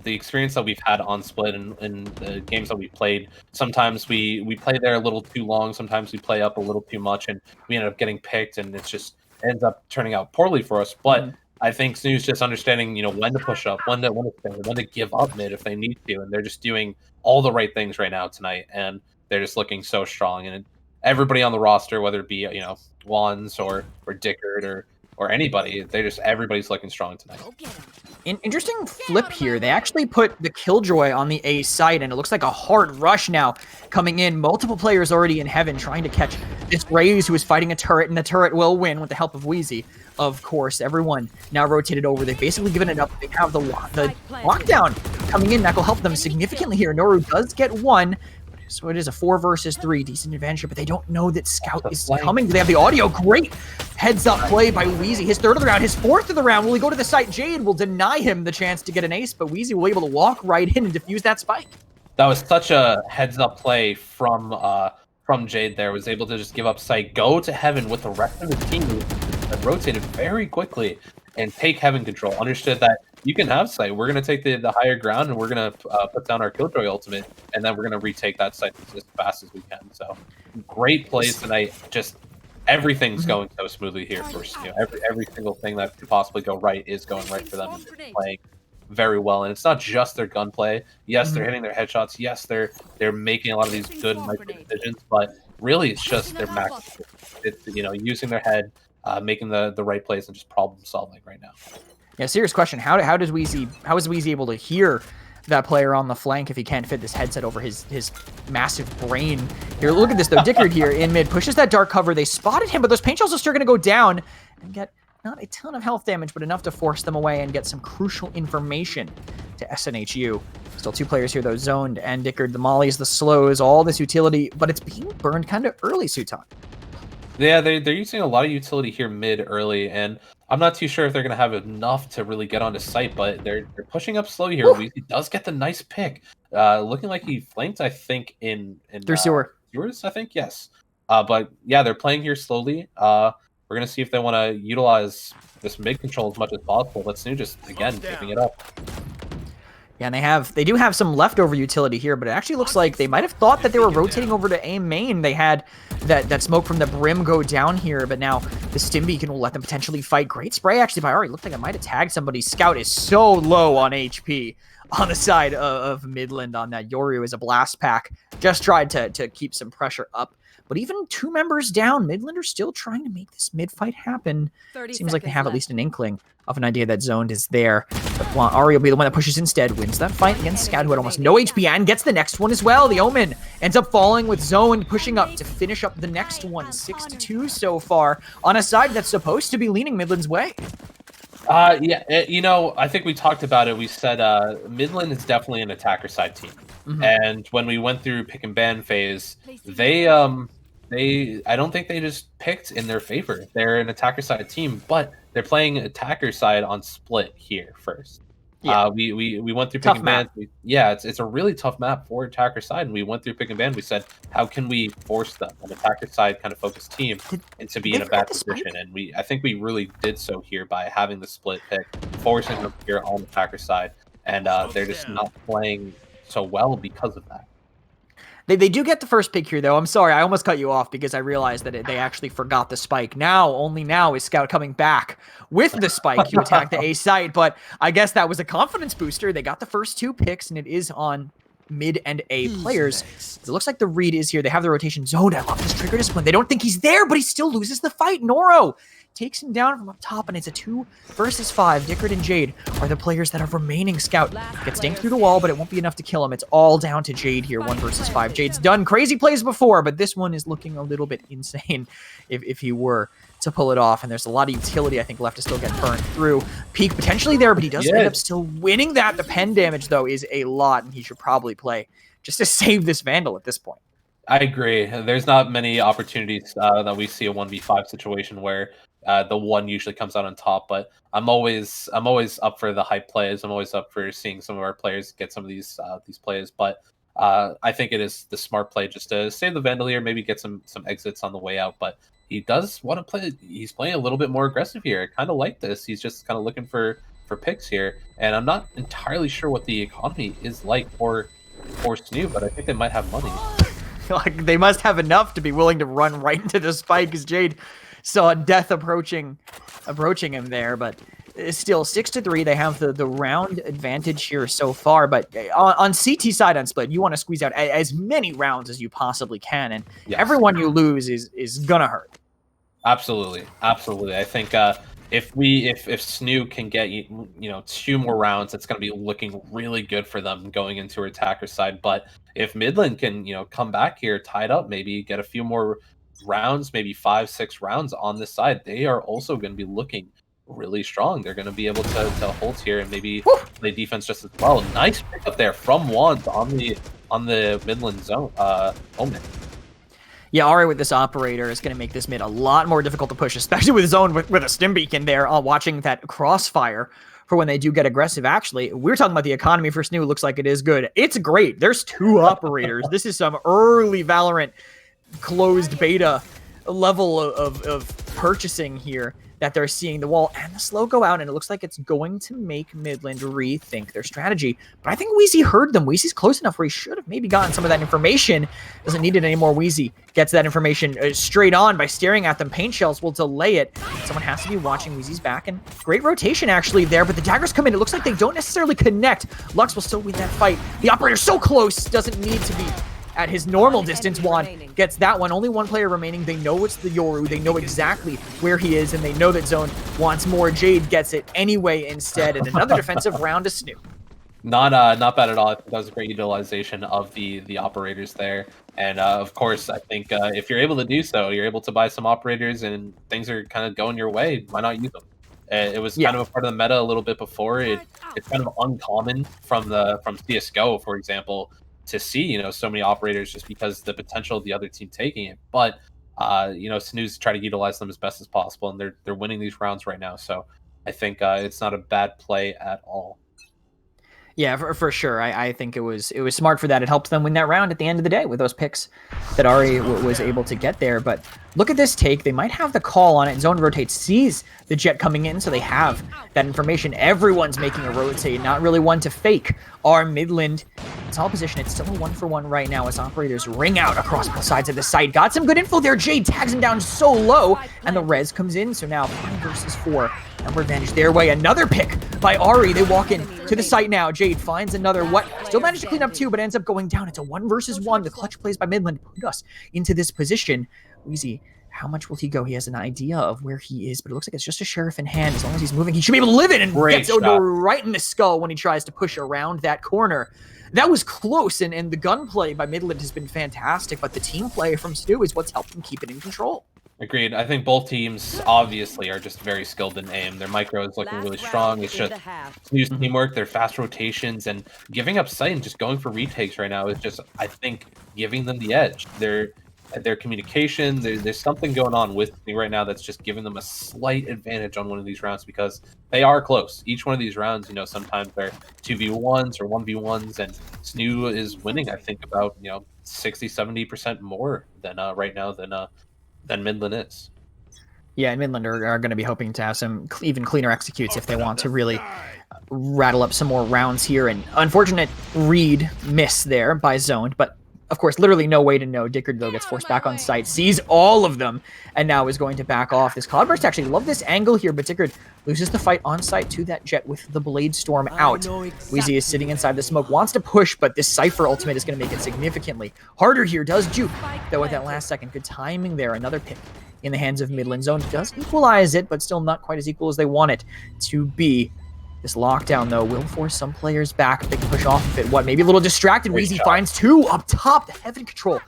The experience that we've had on Split and the games that we played. Sometimes we play there a little too long. Sometimes we play up a little too much, and we end up getting picked, and it just ends up turning out poorly for us. But I think SNHU's just understanding, when to push up, when to give up mid if they need to, and they're just doing all the right things right now tonight, and they're just looking so strong. And everybody on the roster, whether it be Wands or Dickard or anybody, everybody's looking strong tonight. Interesting flip here. They actually put the Killjoy on the A side, and it looks like a hard rush now coming in. Multiple players already in heaven trying to catch this Raze, who is fighting a turret, and the turret will win with the help of Wheezy. Of course, everyone now rotated over. They've basically given it up. They have the lockdown coming in. That will help them significantly here. Noru does get one. So it is a 4 versus 3, decent advantage, but they don't know that Scout is coming. They have the audio. Great heads-up play by Wheezy. His 3rd of the round, his 4th of the round. Will he go to the site? Jade will deny him the chance to get an ace, but Wheezy will be able to walk right in and defuse that spike. That was such a heads-up play from Jade there. Was able to just give up sight, go to heaven with the rest of the team that rotated very quickly and take heaven control. Understood that you can have sight. We're going to take the higher ground, and we're going to put down our Killjoy ultimate, and then we're going to retake that site as fast as we can. So great plays tonight. Just everything's going so smoothly here. First, every single thing that could possibly go right is going right for them. They're playing very well, and it's not just their gunplay. Yes, they're hitting their headshots. Yes, they're making a lot of these good micro decisions, but really it's just their max. It's using their head, making the right plays, and just problem solving right now. Yeah, serious question. How is Wheezy able to hear that player on the flank if he can't fit this headset over his massive brain? Here, look at this though. Dickard here in mid pushes that dark cover. They spotted him, but those paint shells are still going to go down and get not a ton of health damage, but enough to force them away and get some crucial information to SNHU. Still 2 players here though, Zoned and Dickard. The mollies, the slows, all this utility, but it's being burned kind of early, Sutan. Yeah, they're using a lot of utility here mid early, and I'm not too sure if they're going to have enough to really get onto site, but they're pushing up slow here. Wheezy does get the nice pick. Looking like he flanked, I think, in through sewer. Sewers, I think, yes. But yeah, they're playing here slowly. We're going to see if they want to utilize this mid control as much as possible. But SNHU just, again, giving it up. Yeah, and they do have some leftover utility here, but it actually looks like they might have thought that they were rotating over to A main. They had that smoke from the brim go down here, but now the stim beacon will let them potentially fight. Great spray actually by Ari. Looked like it might have tagged somebody. Scout is so low on HP on the side of Midland on that. Yoru is a blast pack. Just tried to keep some pressure up. But even 2 members down, Midland are still trying to make this mid-fight happen. Seems like they have at least an inkling of an idea that Zoned is there. But Ari will be the one that pushes instead, wins that fight against Scout, who had almost no HP, and gets the next one as well. The Omen ends up falling with Zoned pushing up to finish up the next one. 6-2 so far on a side that's supposed to be leaning Midland's way. Yeah, I think we talked about it. We said Midland is definitely an attacker side team. And when we went through pick and ban phase, I don't think they just picked in their favor. They're an attacker side team, but they're playing attacker side on Split here first. Yeah. We went through pick and ban. Yeah, it's a really tough map for attacker side, and we went through pick and ban. We said, how can we force them, an attacker side kind of focused team, and to be in a bad position? And I think we really did so here by having the Split pick, forcing them here on the attacker side, and they're just not playing so well because of that. They do get the first pick here, though. I'm sorry, I almost cut you off because I realized that they actually forgot the spike. Only now is Scout coming back with the spike to attack the A site, but I guess that was a confidence booster. They got the first 2 picks, and it is on mid and A players. It looks like the read is here. They have the rotation zoned. I love this trigger discipline. They don't think he's there, but he still loses the fight. Noro takes him down from up top, and it's a 2 versus 5. Dickard and Jade are the players that are remaining. Scout gets dinked through the wall, but it won't be enough to kill him. It's all down to Jade here, 1 versus 5. Jade's done crazy plays before, but this one is looking a little bit insane if he were to pull it off, and there's a lot of utility, I think, left to still get burned through. Peek potentially there, but he does end up still winning that. The pen damage, though, is a lot, and he should probably play just to save this Vandal at this point. I agree. There's not many opportunities that we see a 1v5 situation where the one usually comes out on top, but I'm always up for the hype plays. I'm always up for seeing some of our players get some of these plays, but I think it is the smart play just to save the Vandal here, maybe get some exits on the way out, but he does want to play. He's playing a little bit more aggressive here. I kind of like this. He's just kind of looking for picks here, and I'm not entirely sure what the economy is like for SNHU, but I think they might have money. Like, they must have enough to be willing to run right into the spike, as Jade saw death approaching him there, but still 6-3. They have the round advantage here so far, but on CT side on Split, you want to squeeze out as many rounds as you possibly can, and everyone you lose is gonna hurt. Absolutely. I think if SNHU can get 2 more rounds, it's going to be looking really good for them going into our attacker side. But if Midland can come back here tied up, maybe get a few more rounds, maybe 5-6 rounds on this side, they are also going to be looking really strong. They're going to be able to hold here and maybe play defense just as well. Nice pickup there from Wands on the Midland zone. Moment. Yeah, Ari with this operator is going to make this mid a lot more difficult to push, especially with Zone with a stim beacon there, watching that crossfire for when they do get aggressive. Actually, we're talking about the economy for SNHU. Looks like it is good. It's great. There's 2 operators. This is some early Valorant closed beta level of purchasing here that they're seeing the wall and the slow go out, and it looks like it's going to make Midland rethink their strategy. But I think Wheezy heard them. Wheezy's close enough where he should have maybe gotten some of that information. Doesn't need it anymore. Wheezy gets that information straight on by staring at them. Paint shells will delay it. Someone has to be watching. Wheezy's back, and great rotation actually there, but the daggers come in. It looks like they don't necessarily connect. Lux will still win that fight. The operator's so close, doesn't need to be at his normal distance. Wand gets that one. Only 1 player remaining. They know it's the Yoru. They know exactly where he is, and they know that Zone wants more. Jade gets it anyway instead, and another defensive round to SNHU. Not bad at all. I think that was a great utilization of the operators there. And of course, I think if you're able to do so, you're able to buy some operators and things are kind of going your way. Why not use them? It was kind of a part of the meta a little bit before. It's kind of uncommon from CSGO, for example, to see so many operators just because the potential of the other team taking it. But SNHU's try to utilize them as best as possible, and they're winning these rounds right now. So I think it's not a bad play at all. Yeah, for sure. I think it was smart for that. It helps them win that round at the end of the day with those picks that Ari was able to get there. But look at this take. They might have the call on it. Zone rotates, sees the jet coming in, so they have that information. Everyone's making a rotate, not really one to fake. Our Midland, it's all position. It's still a 1-for-1 right now as operators ring out across both sides of the site. Got some good info there. Jade tags him down so low, and the res comes in. So now 5 versus 4. Number advantage their way. Another pick by Ari. They walk in to the site now. Jade finds another. Still managed to clean up 2, but ends up going down. It's a 1 versus 1. The clutch plays by Midland put us into this position. Wheezy, how much will he go? He has an idea of where he is, but it looks like it's just a sheriff in hand. As long as he's moving, he should be able to live it, and gets Odo right in the skull when he tries to push around that corner. That was close, and the gunplay by Midland has been fantastic, but the team play from SNHU is what's helped them keep it in control. Agreed. I think both teams obviously are just very skilled in aim. Their micro is looking really strong. It's just SNHU's teamwork, their fast rotations, and giving up sight and just going for retakes right now is just, I think, giving them the edge. Their communication, there's something going on with me right now that's just giving them a slight advantage on one of these rounds because they are close. Each one of these rounds, sometimes they're 2v1s or 1v1s, and SNHU is winning, I think, about 60-70% more than right now than Midland is. Yeah, and Midland are going to be hoping to have some even cleaner executes if they want to really rattle up some more rounds here. And unfortunate read miss there by Zone, but Of course, literally no way to know. Dickard, though, gets forced back on site, sees all of them, and now is going to back off. This Cloudburst actually love this angle here, but Dickard loses the fight on site to that Jet with the Blade Storm out. Wheezy is sitting inside the smoke, wants to push, but this Cypher ultimate is going to make it significantly harder here. Does juke, though, at that last second. Good timing there. Another pick in the hands of Midland. Zone does equalize it, but still not quite as equal as they want it to be. This lockdown, though, will force some players back if they can push off of it. What, maybe a little distracted. Wheezy finds two up top. The Heaven Control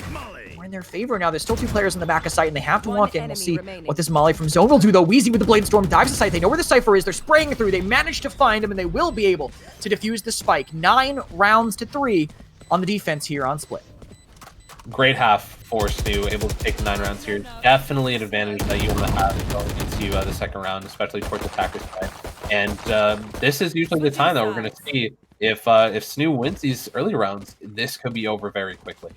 more in their favor now. There's still 2 players in the back of site, and they have to walk in. We'll see what this Molly from Zone will do, though. Wheezy with the Blade Storm dives to site. They know where the Cypher is. They're spraying through. They manage to find him, and they will be able to defuse the spike. 9 rounds to 3 on the defense here on Split. Great half for SNHU, able to take the 9 rounds here. Definitely an advantage that you want to have going into the second round, especially towards attacker's side. And this is usually the time that we're going to see if SNHU wins these early rounds, this could be over very quickly.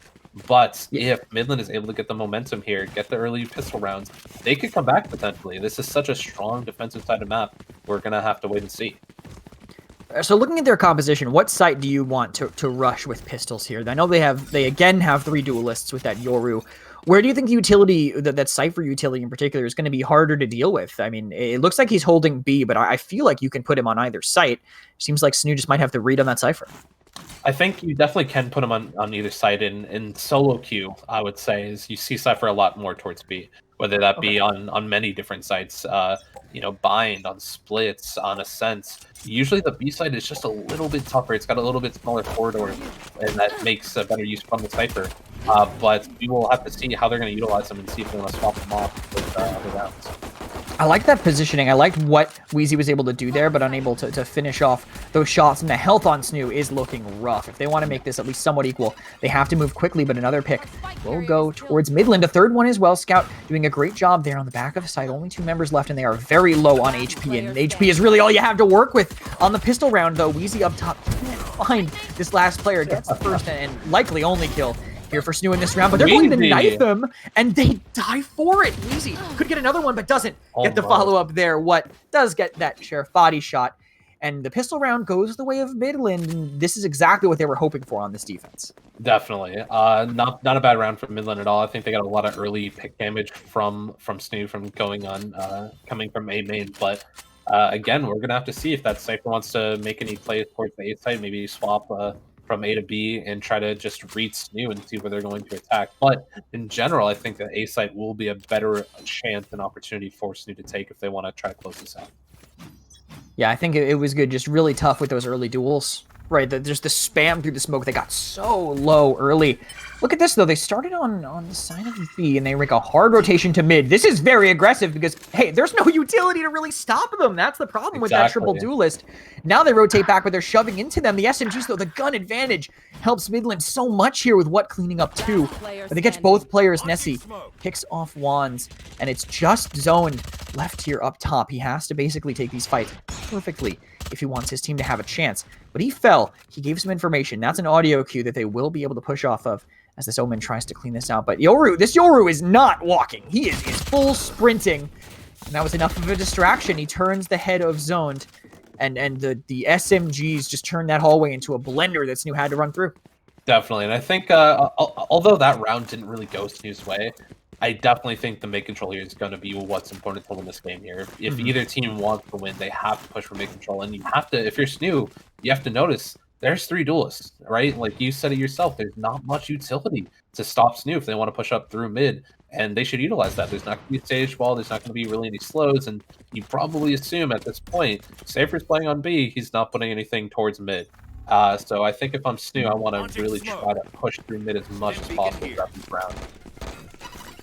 But if Midland is able to get the momentum here, get the early pistol rounds, they could come back potentially. This is such a strong defensive side of map. We're going to have to wait and see. So looking at their composition, what site do you want to rush with pistols here? I know they again have 3 duelists with that Yoru. Where do you think the utility, that Cypher utility in particular, is going to be harder to deal with? I mean, it looks like he's holding B, but I feel like you can put him on either site. Seems like SNHU just might have to read on that Cypher. I think you definitely can put him on either side. In solo queue, I would say, is you see Cypher a lot more towards B, whether that be on many different sites, bind, on splits, on ascents. Usually the B side is just a little bit tougher. It's got a little bit smaller corridor, and that makes a better use from the Cypher. But we will have to see how they're going to utilize them and see if they want to swap them off with other rounds. I like that positioning. I liked what Wheezy was able to do there, but unable to finish off those shots. And the health on SNHU is looking rough. If they want to make this at least somewhat equal, they have to move quickly, but another pick will go towards Midland. A third one as well. Scout doing a great job there on the back of the site. Only 2 members left, and they are very low on HP, and HP is really all you have to work with. On the pistol round, though, Wheezy up top can't find this last player. Gets the first and likely only kill here for SNHU in this round, but they're going to knife him, and they die for it. Wheezy could get another one, but doesn't get the follow-up there. What does get that Sheriff body shot, and the pistol round goes the way of Midland, and this is exactly what they were hoping for on this defense. Definitely. Not a bad round for Midland at all. I think they got a lot of early pick damage from SNHU from going on, coming from A main, but again, we're going to have to see if that Cypher wants to make any plays towards the A side, maybe swap from A to B and try to just read SNHU and see where they're going to attack. But in general, I think the A site will be a better chance and opportunity for SNHU to take if they want to try to close this out. Yeah, I think it was good. Just really tough with those early duels. Right, just the spam through the smoke. They got so low early. Look at this, though. They started on the side of B, and they make a hard rotation to mid. This is very aggressive because, hey, there's no utility to really stop them. That's the problem with that triple duelist. Now they rotate back, but they're shoving into them. The SMGs, though, the gun advantage helps Midland so much here with what cleaning up 2. But they catch both players. NECC picks off wands, and it's just Zone left here up top. He has to basically take these fights perfectly if he wants his team to have a chance. But he fell. He gave some information. That's an audio cue that they will be able to push off of as this Omen tries to clean this out. But this Yoru is not walking. He is full sprinting. And that was enough of a distraction. He turns the head of Zoned. And the SMGs just turned that hallway into a blender that SNHU had to run through. Definitely. And I think, although that round didn't really go SNHU's way, I definitely think the mid control here is going to be what's important to win this game here. If either team wants to win, they have to push for mid control. And you have to, if you're SNHU, you have to notice there's 3 duelists, right? Like you said it yourself, there's not much utility to stop SNHU if they want to push up through mid. And they should utilize that. There's not going to be a stage wall. There's not going to be really any slows. And you probably assume at this point, Cypher's playing on B, he's not putting anything towards mid. So I think if I'm SNHU, I want to really try to push through mid as much as possible throughout this round.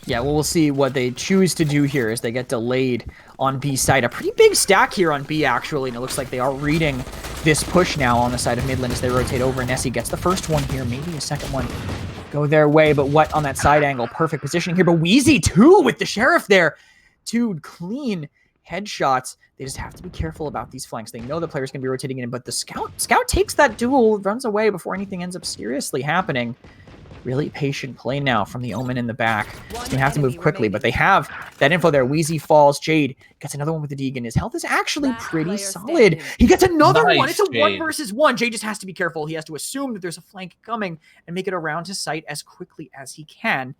Yeah, well, we'll see what they choose to do here as they get delayed on B side. A pretty big stack here on B, actually, and it looks like they are reading this push now on the side of Midland as they rotate over. NECC gets the first one here, maybe a second one go their way, but what on that side angle? Perfect positioning here, but Wheezy, too, with the Sheriff there. 2 clean headshots. They just have to be careful about these flanks. They know the player's going to be rotating in, but the Scout takes that duel, runs away before anything ends up seriously happening. Really patient play now from the Omen in the back. He's going to have to move quickly, but they have that info there. Wheezy falls. Jade gets another one with the Deegan. His health is actually pretty solid. He gets another one. It's a Jade. 1 versus 1. Jade just has to be careful. He has to assume that there's a flank coming and make it around his site as quickly as he can.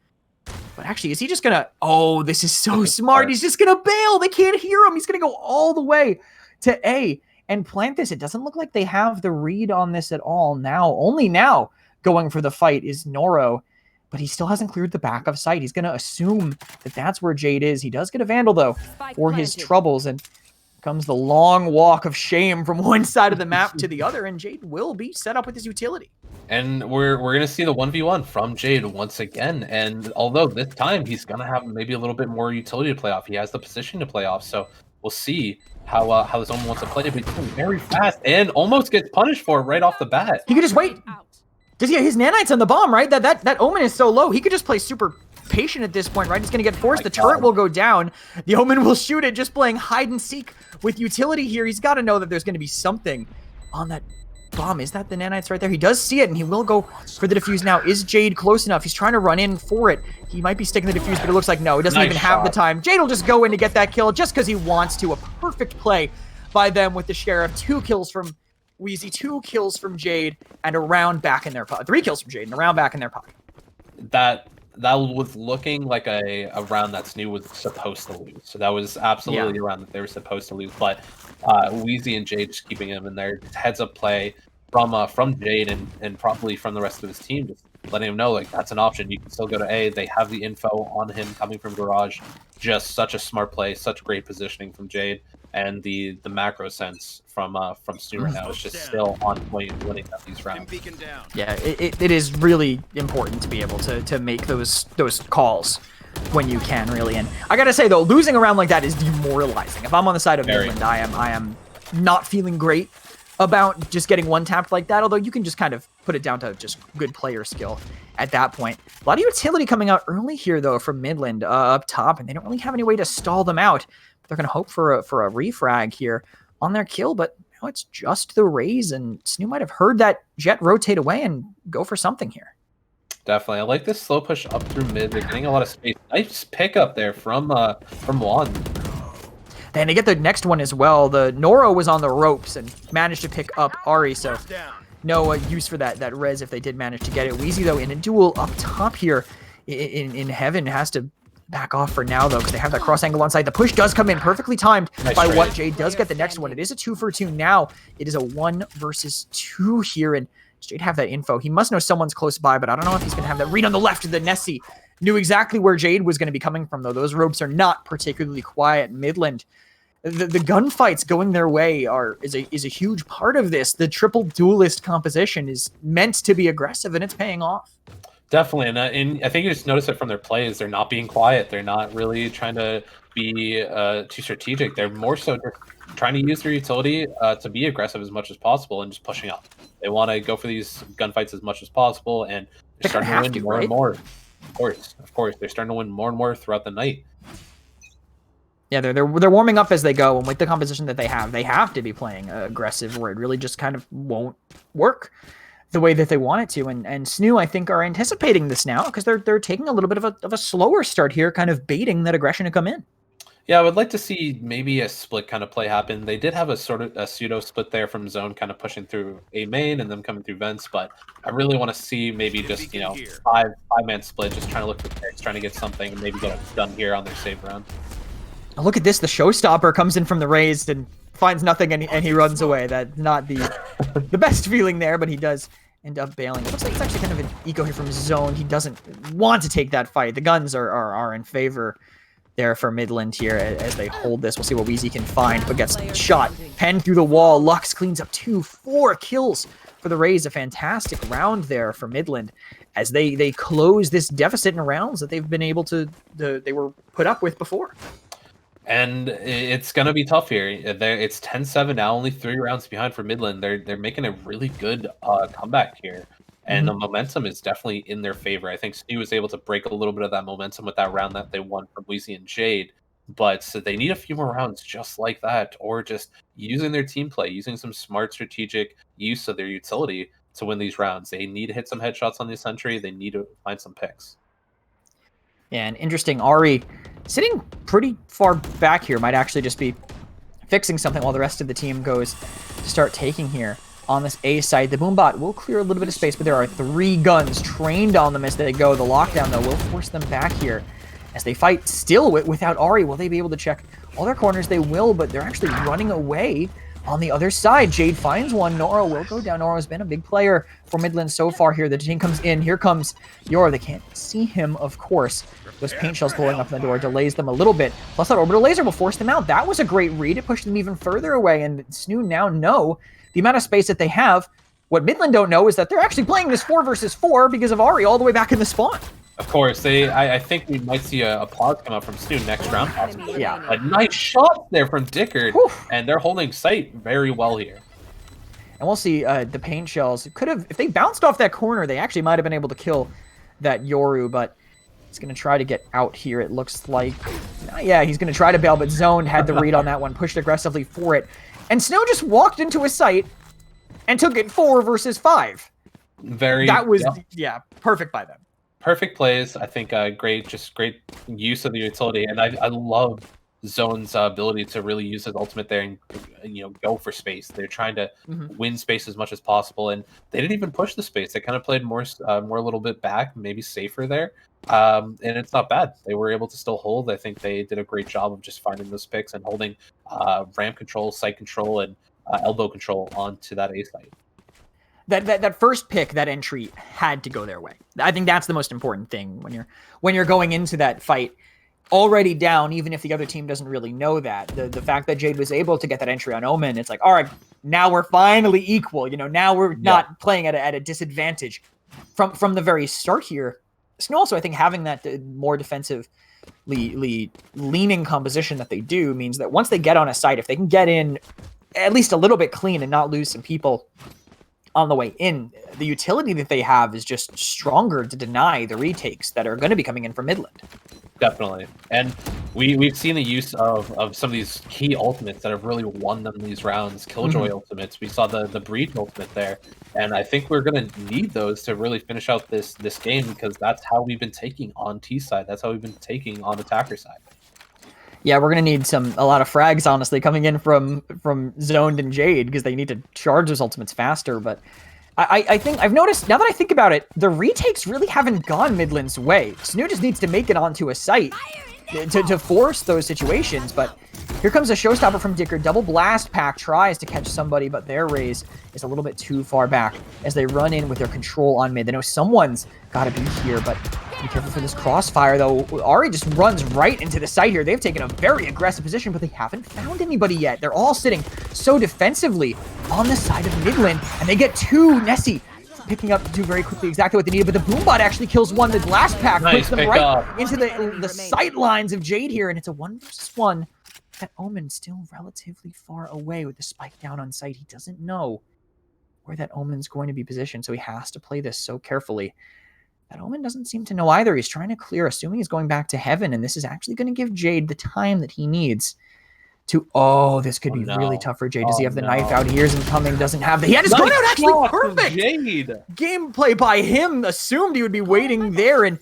But actually, is he just going to... Oh, this is so smart. He's just going to bail. They can't hear him. He's going to go all the way to A and plant this. It doesn't look like they have the read on this at all now. Only now going for the fight is Noro, but he still hasn't cleared the back of sight. He's going to assume that that's where Jade is. He does get a Vandal, though, for his troubles, and comes the long walk of shame from one side of the map to the other, and Jade will be set up with his utility. And we're going to see the 1v1 from Jade once again, and although this time he's going to have maybe a little bit more utility to play off, he has the position to play off, so we'll see how his own wants to play it, but he's going very fast and almost gets punished for it right off the bat. He could just wait. Because yeah, his nanites on the bomb, right? That Omen is so low. He could just play super patient at this point, right? He's going to get forced. The turret will go down. The Omen will shoot it, just playing hide and seek with utility here. He's got to know that there's going to be something on that bomb. Is that the nanites right there? He does see it, and he will go for the defuse now. Is Jade close enough? He's trying to run in for it. He might be sticking the defuse, but it looks like no. He doesn't even have the time. Jade will just go in to get that kill just because he wants to. A perfect play by them with the Sheriff. 2 kills from Wheezy, 2 kills from Jade, and a round back in their pocket. 3 kills from Jade, and a round back in their pocket. That was looking like a round that SNHU was supposed to lose. So that was absolutely a round that they were supposed to lose. But Wheezy and Jade just keeping him in their heads-up play from Jade and probably from the rest of his team, just letting him know, like, that's an option. You can still go to A. They have the info on him coming from Garage. Just such a smart play, such great positioning from Jade. And the macro sense from SNHU right now is just still on point, winning up these rounds. Yeah, it is really important to be able to make those calls when you can, really. And I gotta say though, losing a round like that is demoralizing. If I'm on the side of Midland, I am not feeling great about just getting one tapped like that. Although you can just kind of put it down to just good player skill at that point. A lot of utility coming out early here though from Midland up top, and they don't really have any way to stall them out. They're going to hope for a refrag here on their kill, but now it's just the Raze, and SNHU might have heard that Jet rotate away and go for something here. Definitely. I like this slow push up through mid. They're getting a lot of space. Nice pickup there from Juan. And they get the next one as well. The Noro was on the ropes and managed to pick up Ari, so no use for that res if they did manage to get it. Wheezy, though, in a duel up top here in Heaven, has to back off for now, though, because they have that cross angle on site. The push does come in perfectly timed by what Jade does get the next one. It is a 2 for 2 now. It is a 1 versus 2 here, and Jade have that info. He must know someone's close by, but I don't know if he's going to have that read on the left. The NECC knew exactly where Jade was going to be coming from, though. Those ropes are not particularly quiet. Midland, the gunfights going their way is a huge part of this. The triple duelist composition is meant to be aggressive, and it's paying off. Definitely, and I think you just notice it from their plays. They're not being quiet. They're not really trying to be too strategic. They're more so just trying to use their utility to be aggressive as much as possible and just pushing up. They want to go for these gunfights as much as possible, and they're starting to win more and more. Of course, they're starting to win more and more throughout the night. Yeah, they're warming up as they go, and with the composition that they have to be playing aggressive, where it really just kind of won't work the way that they want it to. And SNHU, I think, are anticipating this now because they're taking a little bit of a slower start here, kind of baiting that aggression to come in. Yeah, I would like to see maybe a split kind of play happen. They did have a sort of a pseudo split there from zone, kind of pushing through A main and then coming through vents. But I really want to see maybe just five-man split, just trying to look for picks, trying to get something, and maybe get it done here on their save round. Look at this. The showstopper comes in from the raised and finds nothing, and he runs away. That's not the best feeling there, but he does end up bailing. It looks like it's actually kind of an eco here from zone. He doesn't want to take that fight. The guns are in favor there for Midland here as they hold this. We'll see what Wheezy can find, but gets shot. Penned through the wall. Lux cleans up 4 kills for the Rays. A fantastic round there for Midland as they close this deficit in rounds that they've been able to, they were put up with before. And it's going to be tough here. It's 10-7 now, only 3 rounds behind for Midland. They're making a really good comeback here. And the momentum is definitely in their favor. I think SNHU was able to break a little bit of that momentum with that round that they won from Wheezy and Jade. But so they need a few more rounds just like that, or just using their team play, using some smart strategic use of their utility to win these rounds. They need to hit some headshots on the sentry. They need to find some picks. Yeah, and interesting, Ari sitting pretty far back here might actually just be fixing something while the rest of the team goes to start taking here on this A side. The Boombot will clear a little bit of space, but there are 3 guns trained on them as they go. The lockdown, though, will force them back here as they fight still without Ari. Will they be able to check all their corners? They will, but they're actually running away on the other side. Jade finds one. Nora will go down. Nora's been a big player for Midland so far here. The team comes in. Here comes Yor. They can't see him, of course. Those paint shells blowing up in the door delays them a little bit. Plus that orbital laser will force them out. That was a great read. It pushed them even further away, and SNHU now know the amount of space that they have. What Midland don't know is that they're actually playing this 4 versus 4 because of Ari all the way back in the spawn. Of course, I think we might see a pause come out from SNHU next round. Possibly. Yeah. A nice shot there from Dickard, and they're holding sight very well here. And we'll see the paint shells. Could have, if they bounced off that corner, they actually might have been able to kill that Yoru, but he's going to try to get out here, it looks like. Yeah, he's going to try to bail, but Zoned had the read on that one, pushed aggressively for it. And SNHU just walked into a site and took it 4 versus 5. That was, yeah, perfect by them. Perfect plays. I think great use of the utility, and I love Zone's ability to really use his ultimate there and go for space. They're trying to win space as much as possible, and they didn't even push the space. They kind of played more a little bit back, maybe safer there, and it's not bad. They were able to still hold. I think they did a great job of just finding those picks and holding ramp control, site control, and elbow control onto that A site. That first pick, that entry had to go their way. I think that's the most important thing when you're going into that fight already down, even if the other team doesn't really know that. The fact that Jade was able to get that entry on Omen, it's like, all right, now we're finally equal. Now we're not playing at a disadvantage from the very start here. SNHU also, I think, having that more defensively leaning composition that they do means that once they get on a site, if they can get in at least a little bit clean and not lose some people on the way in, the utility that they have is just stronger to deny the retakes that are going to be coming in from Midland. Definitely. And we've seen the use of some of these key ultimates that have really won them these rounds. Killjoy ultimates. We saw the Breach ultimate there. And I think we're going to need those to really finish out this game, because that's how we've been taking on T side. That's how we've been taking on attacker side. Yeah, we're going to need a lot of frags, honestly, coming in from Zoned and Jade, because they need to charge those ultimates faster. But I think I've noticed, now that I think about it, the retakes really haven't gone Midland's way. SNHU just needs to make it onto a site to force those situations. But here comes a showstopper from Dickard. Double blast pack tries to catch somebody, but their raise is a little bit too far back as they run in with their control on mid. They know someone's got to be here, but be careful for this crossfire, though. Ari just runs right into the site here. They've taken a very aggressive position, but they haven't found anybody yet. They're all sitting so defensively on the side of Midland, and they get 2. NECC picking up 2 very quickly, exactly what they needed, but the Boombot actually kills 1. The blast pack puts them right into the sight lines of Jade here, and it's a 1 versus 1. That Omen still relatively far away with the spike down on site. He doesn't know where that Omen's going to be positioned, so he has to play this so carefully. That Omen doesn't seem to know either. He's trying to clear, assuming he's going back to heaven, and this is actually going to give Jade the time that he needs to... Oh, this could be really tough for Jade. Does he have the knife out? Ears incoming, doesn't have the... He had his gun out, actually perfect! Jade. Gameplay by him, assumed he would be waiting there, and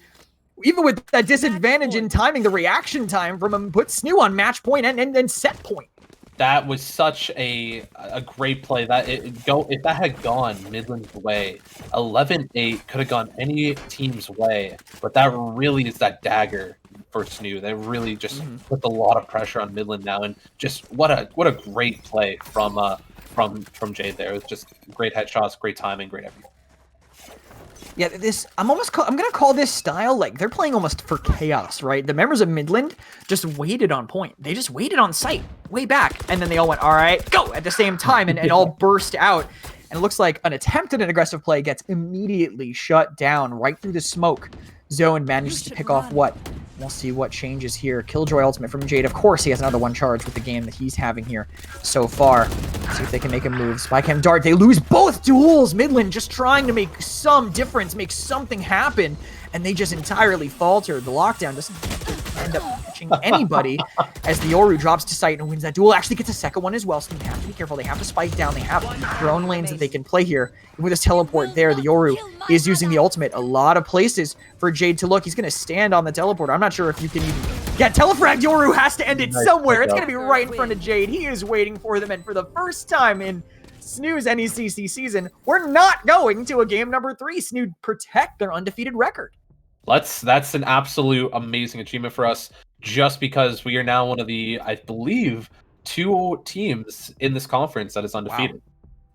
even with that disadvantage in timing, the reaction time from him put SNHU on match point and set point. That was such a great play. If that had gone Midland's way, 11-8 could have gone any team's way. But that really is that dagger for SNHU. That really just puts a lot of pressure on Midland now. And just what a great play from Jade there. It was just great headshots, great timing, great everything. Yeah, I'm gonna call this style, like, they're playing almost for chaos, right? The members of Midland just waited on point. They just waited on site, way back, and then they all went, all right, go, at the same time, and all burst out. And it looks like an attempt at an aggressive play gets immediately shut down right through the smoke. Zone manages to pick off what? We'll see what changes here. Killjoy ultimate from Jade. Of course, he has another 1 charge with the game that he's having here so far. Let's see if they can make a move. Spycam dart. They lose both duels. Midland just trying to make some difference, make something happen, and they just entirely falter. The lockdown doesn't end up catching catching anybody as the Yoru drops to sight and wins that duel. Actually gets a second one as well, so they have to be careful. They have to spike down. They have their own lanes that they can play here. And with his teleport there, the Yoru is using the ultimate. A lot of places for Jade to look. He's going to stand on the teleport. I'm not sure if you can even get telefragged. Yoru has to end it somewhere. It's going to be right in front of Jade. He is waiting for them, and for the first time in SNHU's NECC season, we're not going to a game number 3. SNHU protect their undefeated record. That's an absolute amazing achievement for us, just because we are now one of the, I believe, 2 teams in this conference that is undefeated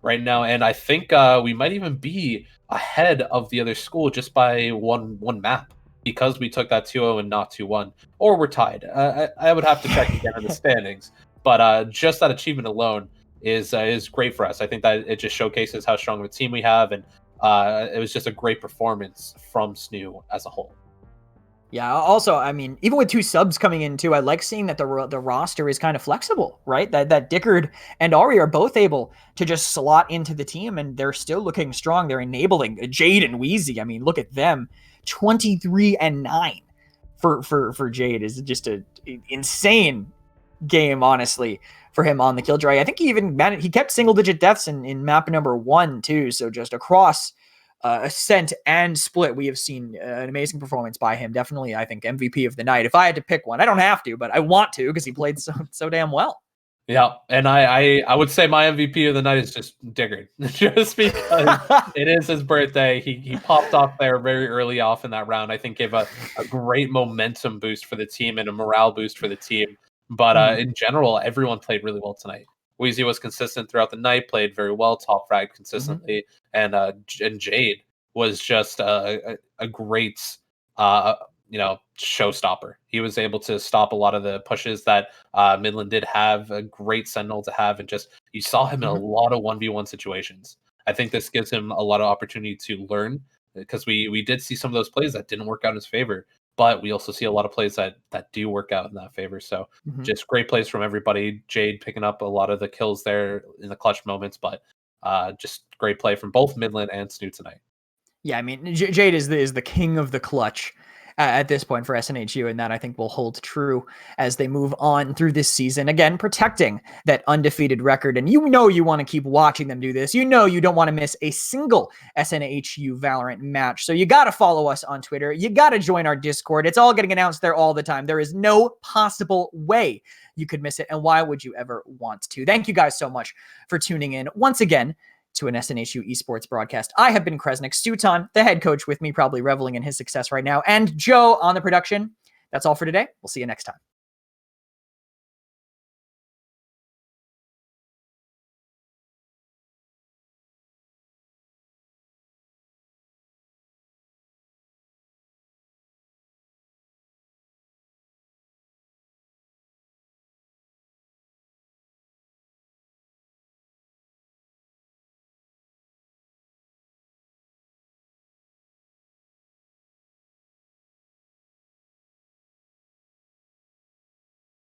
right now, and I think we might even be ahead of the other school just by one map, because we took that 2-0 and not 2-1, or we're tied. I would have to check again in the standings, but just that achievement alone is great for us. I think that it just showcases how strong of a team we have, and it was just a great performance from SNHU as a whole. Yeah, also, I mean, even with 2 subs coming in too, I like seeing that the roster is kind of flexible, right? That Dickard and Ari are both able to just slot into the team, and they're still looking strong. They're enabling Jade and Wheezy. I mean, look at them, 23-9 for Jade is just an insane game, honestly, for him on the Killjoy. I think he even he kept single-digit deaths in map number 1 too. So just across Ascent and Split, we have seen an amazing performance by him. Definitely, I think, MVP of the night. If I had to pick one, I don't have to, but I want to, because he played so damn well. Yeah, and I would say my MVP of the night is just Dickard, just because it is his birthday. He popped off there very early off in that round. I think gave a great momentum boost for the team and a morale boost for the team. But in general, everyone played really well tonight. Wheezy was consistent throughout the night, played very well, top frag consistently, and Jade was just a great showstopper. He was able to stop a lot of the pushes that Midland did have, a great sentinel to have, and just you saw him in a lot of 1v1 situations. I think this gives him a lot of opportunity to learn, because we did see some of those plays that didn't work out in his favor, but we also see a lot of plays that do work out in that favor. So just great plays from everybody. Jade picking up a lot of the kills there in the clutch moments, but just great play from both Midland and SNHU tonight. Yeah, I mean, Jade is the king of the clutch at this point for SNHU, and that I think will hold true as they move on through this season. Again, protecting that undefeated record, and you want to keep watching them do this. You don't want to miss a single SNHU Valorant match, so you got to follow us on Twitter. You got to join our Discord. It's all getting announced there all the time. There is no possible way you could miss it, and why would you ever want to? Thank you guys so much for tuning in once again to an SNHU esports broadcast. I have been Kresnik, Stuton, the head coach, with me, probably reveling in his success right now, and Joe on the production. That's all for today. We'll see you next time.